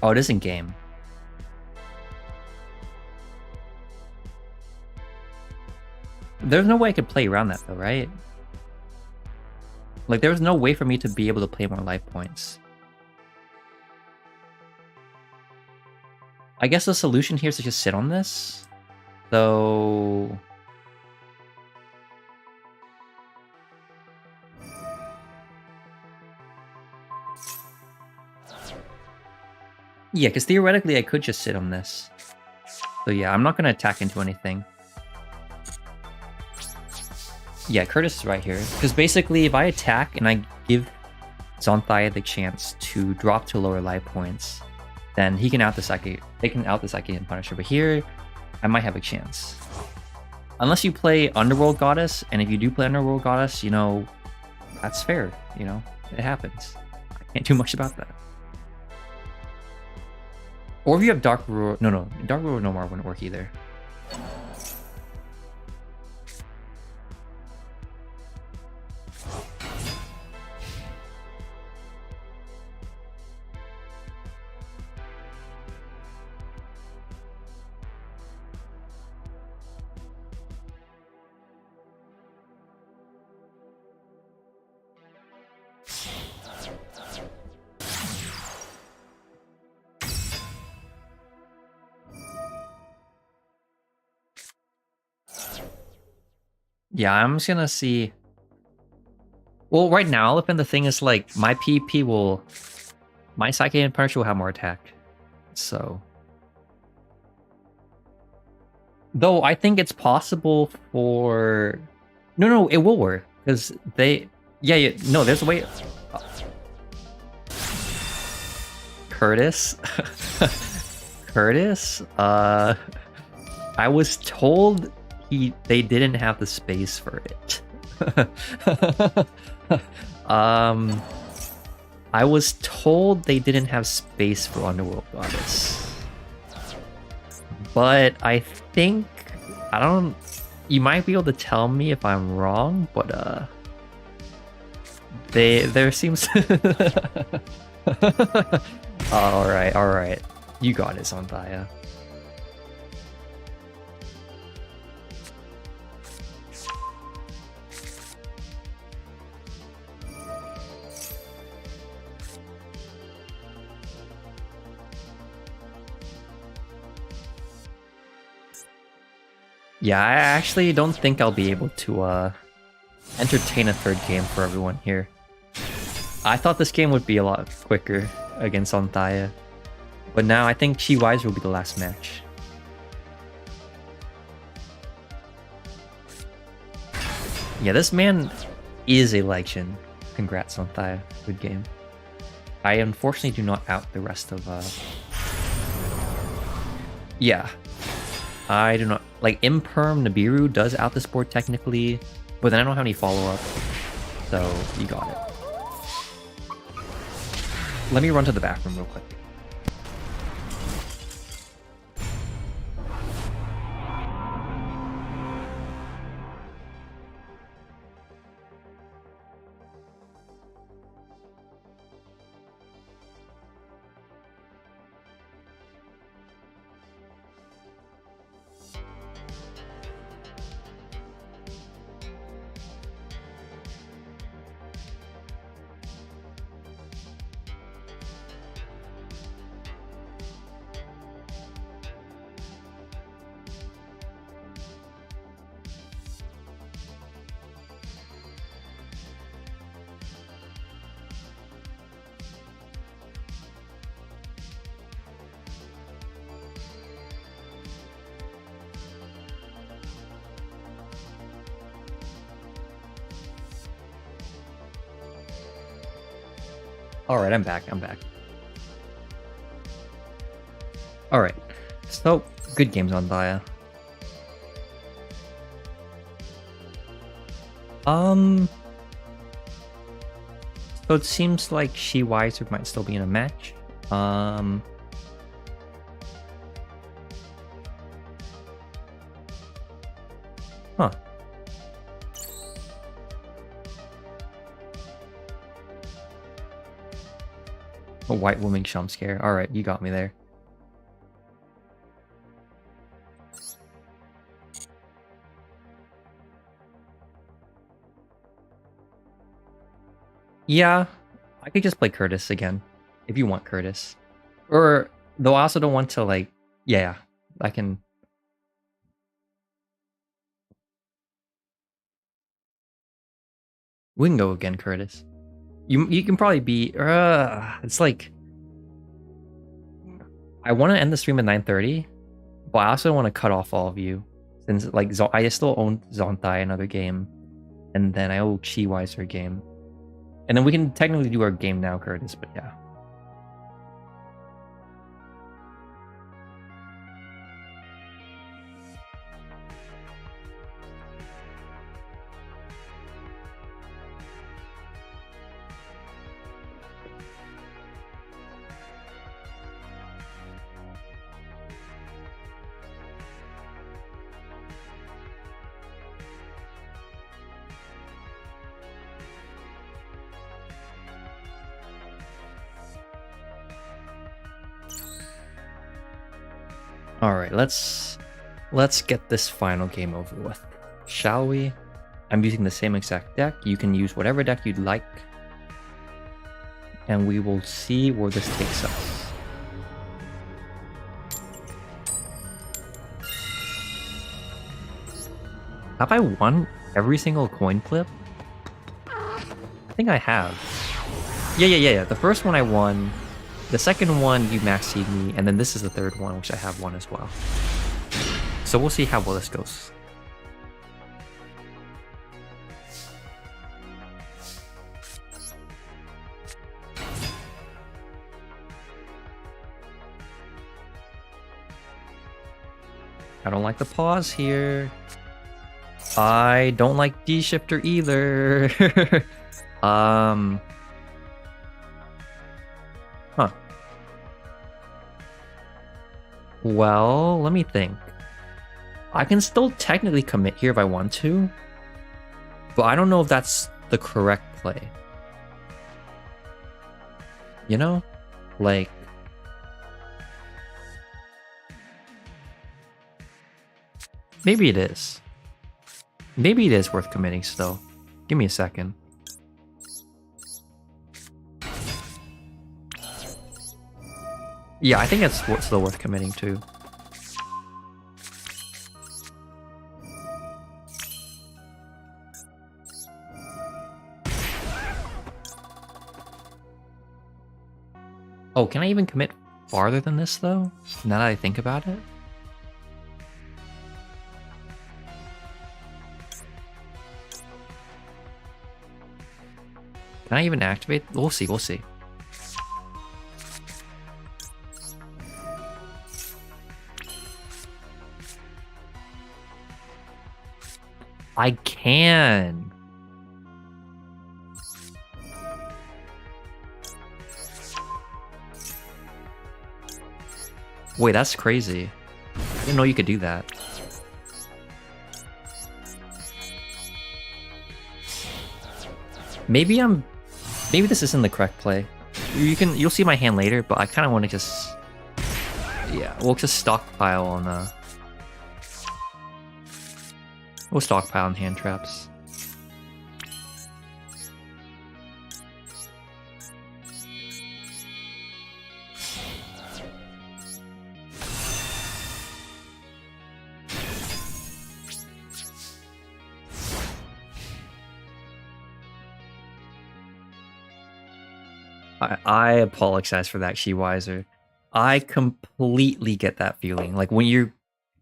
Oh, it is in game. There's no way I could play around that though, right? Like, there was no way for me to be able to play more life points. I guess the solution here is to just sit on this. So... yeah, because theoretically I could just sit on this. So yeah, I'm not going to attack into anything. Yeah, Curtis is right here. Because basically, if I attack and I give Xanthia the chance to drop to lower life points, then he can out the Psychic. They can out the Psychic and Punisher. But here, I might have a chance. Unless you play Underworld Goddess, and if you do play Underworld Goddess, you know, that's fair. You know, it happens. I can't do much about that. Or if you have Dark Roar... No, Dark Roar no more wouldn't work either. Yeah, I'm just gonna see... Well, right now, Elephant, the thing is, like, my PvP will... My Psychic and Punisher will have more attack. So... Though, I think it's possible for... No, it will work. Because they... Yeah, no, there's a way... Curtis? Curtis? I was told... They didn't have the space for it. I was told they didn't have space for Underworld Goddess. But I think... I don't... You might be able to tell me if I'm wrong, but there seems... Alright. You got it, Xanthia. Yeah, I actually don't think I'll be able to entertain a third game for everyone here. I thought this game would be a lot quicker against Xanthia, but now I think Chi Wise will be the last match. Yeah, this man is a legend. Congrats, Xanthia. Good game. I unfortunately do not out the rest of yeah. I do not like Imperm Nibiru does out this board technically, but then I don't have any follow-up. So you got it. Let me run to the bathroom real quick. Alright, I'm back. Alright, so good games on Daya. So it seems like She Wiser might still be in a match. Huh. A white woman jump scare. Alright, you got me there. Yeah, I could just play Curtis again, if you want Curtis. Or, though I also don't want to, like, yeah, I can... We can go again, Curtis. You can probably be... it's like... I want to end the stream at 9:30, but I also want to cut off all of you. Since, like, I still own Zontai, another game. And then I owe Chi Wiser a game. And then we can technically do our game now, Curtis, but yeah. Alright, let's get this final game over with. Shall we? I'm using the same exact deck. You can use whatever deck you'd like. And we will see where this takes us. Have I won every single coin flip? I think I have. Yeah. The first one I won. The second one, you maxed me, and then this is the third one, which I have won as well. So we'll see how well this goes. I don't like the pause here. I don't like D-shifter either. Huh. Well, let me think. I can still technically commit here if I want to, but I don't know if that's the correct play. You know? Like... Maybe it is. Maybe it is worth committing still. Give me a second. Yeah, I think it's still worth committing to. Oh, can I even commit farther than this though? Now that I think about it? Can I even activate? We'll see, we'll see. I can. Wait, that's crazy. I didn't know you could do that. Maybe this isn't the correct play. You'll see my hand later, but I kind of want to just, yeah, we'll just stockpile on we'll stockpile on hand traps. I apologize for that, Shiwiser. I completely get that feeling. Like when you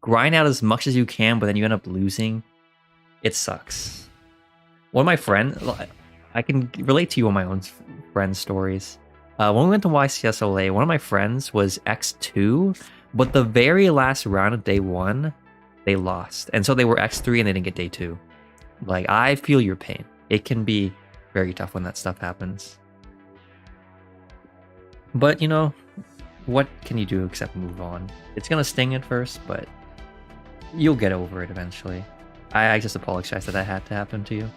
grind out as much as you can, but then you end up losing, it sucks. One of my friends, I can relate to you on my own friends' stories. When we went to YCSLA, one of my friends was X2, but the very last round of day 1, they lost. And so they were X3 and they didn't get day 2. Like, I feel your pain. It can be very tough when that stuff happens. But, you know, what can you do except move on? It's gonna sting at first, but you'll get over it eventually. I just apologize that had to happen to you.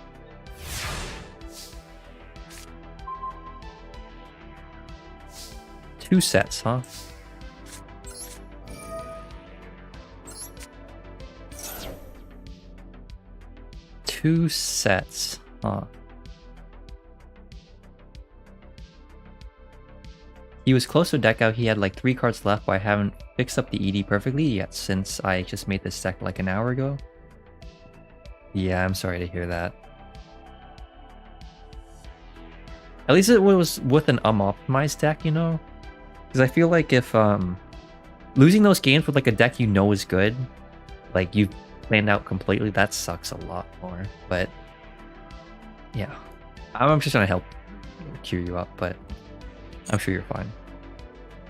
Two sets, huh? Two sets, huh? He was close to deck out. He had like 3 cards left, but I haven't fixed up the ED perfectly yet since I just made this deck like an hour ago. Yeah, I'm sorry to hear that. At least it was with an optimized deck, you know? Because I feel like if losing those games with like a deck you know is good, like you've planned out completely, that sucks a lot more. But yeah, I'm just trying to help cheer you up, but I'm sure you're fine.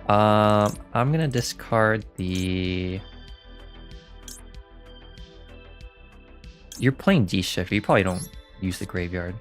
I'm gonna discard the... You're playing D-Shift, you probably don't use the graveyard.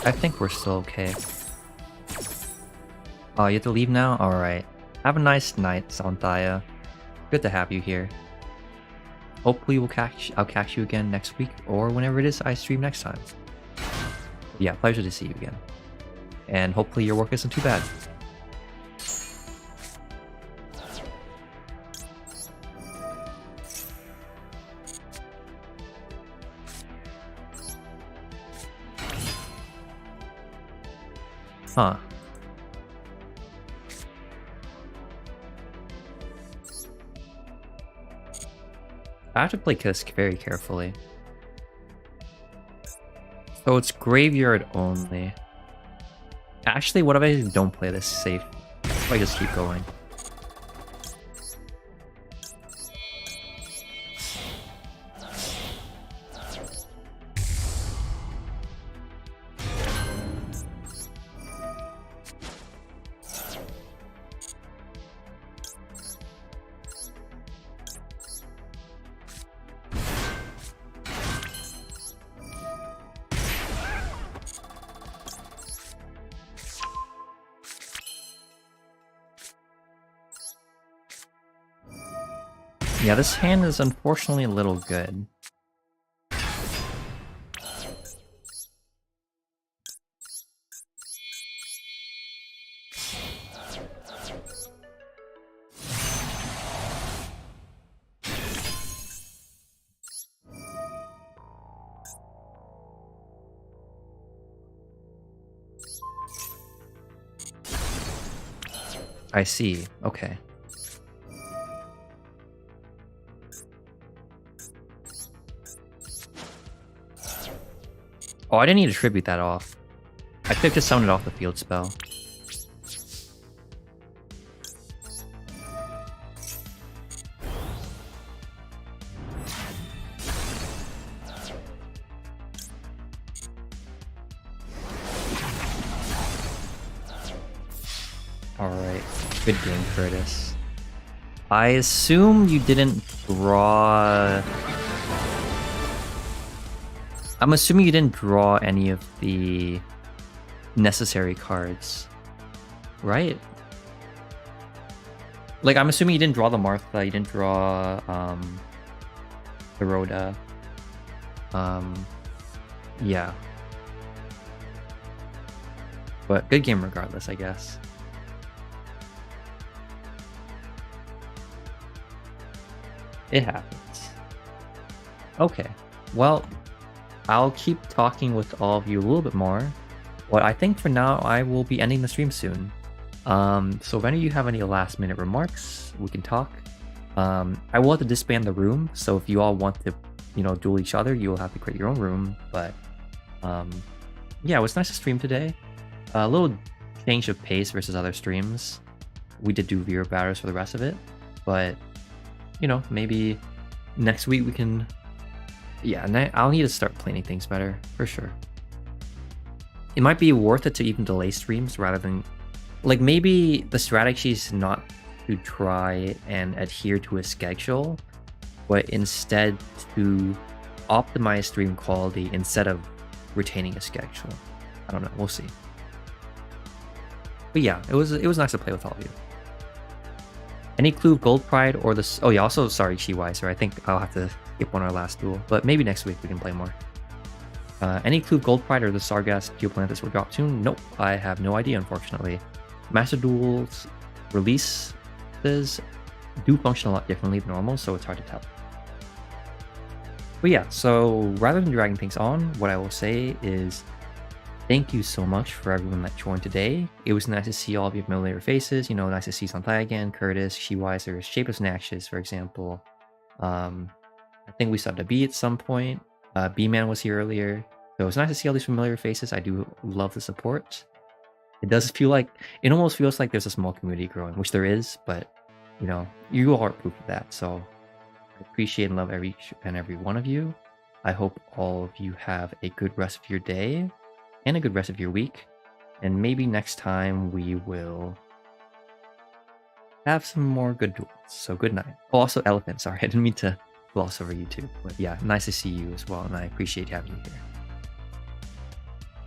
I think we're still okay. Oh, you have to leave now? Alright. Have a nice night, Santhaya. Good to have you here. Hopefully I'll catch you again next week, or whenever it is I stream next time. Yeah, pleasure to see you again. And hopefully your work isn't too bad. Huh. I have to play this very carefully. So it's graveyard only. Actually, what if I don't play this safe? If I just keep going? Yeah, this hand is unfortunately a little good. I see. Okay. Oh, I didn't need to tribute that off. I could have just summoned it off the field spell. Alright. Good game, Curtis. I assume you didn't draw... I'm assuming you didn't draw any of the necessary cards, right? Like, I'm assuming you didn't draw the Martha, you didn't draw the Rhoda. Yeah. But good game regardless, I guess. It happens. Okay. Well, I'll keep talking with all of you a little bit more. But I think for now, I will be ending the stream soon. So if any of you have any last minute remarks, we can talk. I will have to disband the room, so if you all want to, duel each other, you will have to create your own room. But yeah, it was nice to stream today. A little change of pace versus other streams. We did do Vero batters for the rest of it, but maybe next week we can. Yeah, I'll need to start planning things better for sure. It might be worth it to even delay streams rather than, like, maybe the strategy is not to try and adhere to a schedule, but instead to optimize stream quality instead of retaining a schedule. I don't know, we'll see. But yeah, it was nice to play with all of you. Any clue of Gold Pride or this? Oh yeah, also sorry, Shiwai, I think I'll have to skip on our last duel, but maybe next week we can play more. Any clue of Gold Pride or the Sargass Geoplantis will drop soon? Nope, I have no idea, unfortunately. Master Duel's releases do function a lot differently than normal, so it's hard to tell. But yeah, so rather than dragging things on, what I will say is thank you so much for everyone that joined today. It was nice to see all of your familiar faces, nice to see Santai again, Curtis, Shiweiser, Shapeless Naxes, for example. I think we saw the B at some point. B-Man was here earlier. So it's nice to see all these familiar faces. I do love the support. It almost feels like there's a small community growing, which there is, but you all are proof of that. So I appreciate and love each and every one of you. I hope all of you have a good rest of your day and a good rest of your week. And maybe next time we will have some more good duels. So good night. Oh, also Elephant, sorry, I didn't mean to gloss over you too. But yeah, nice to see you as well, and I appreciate having you here.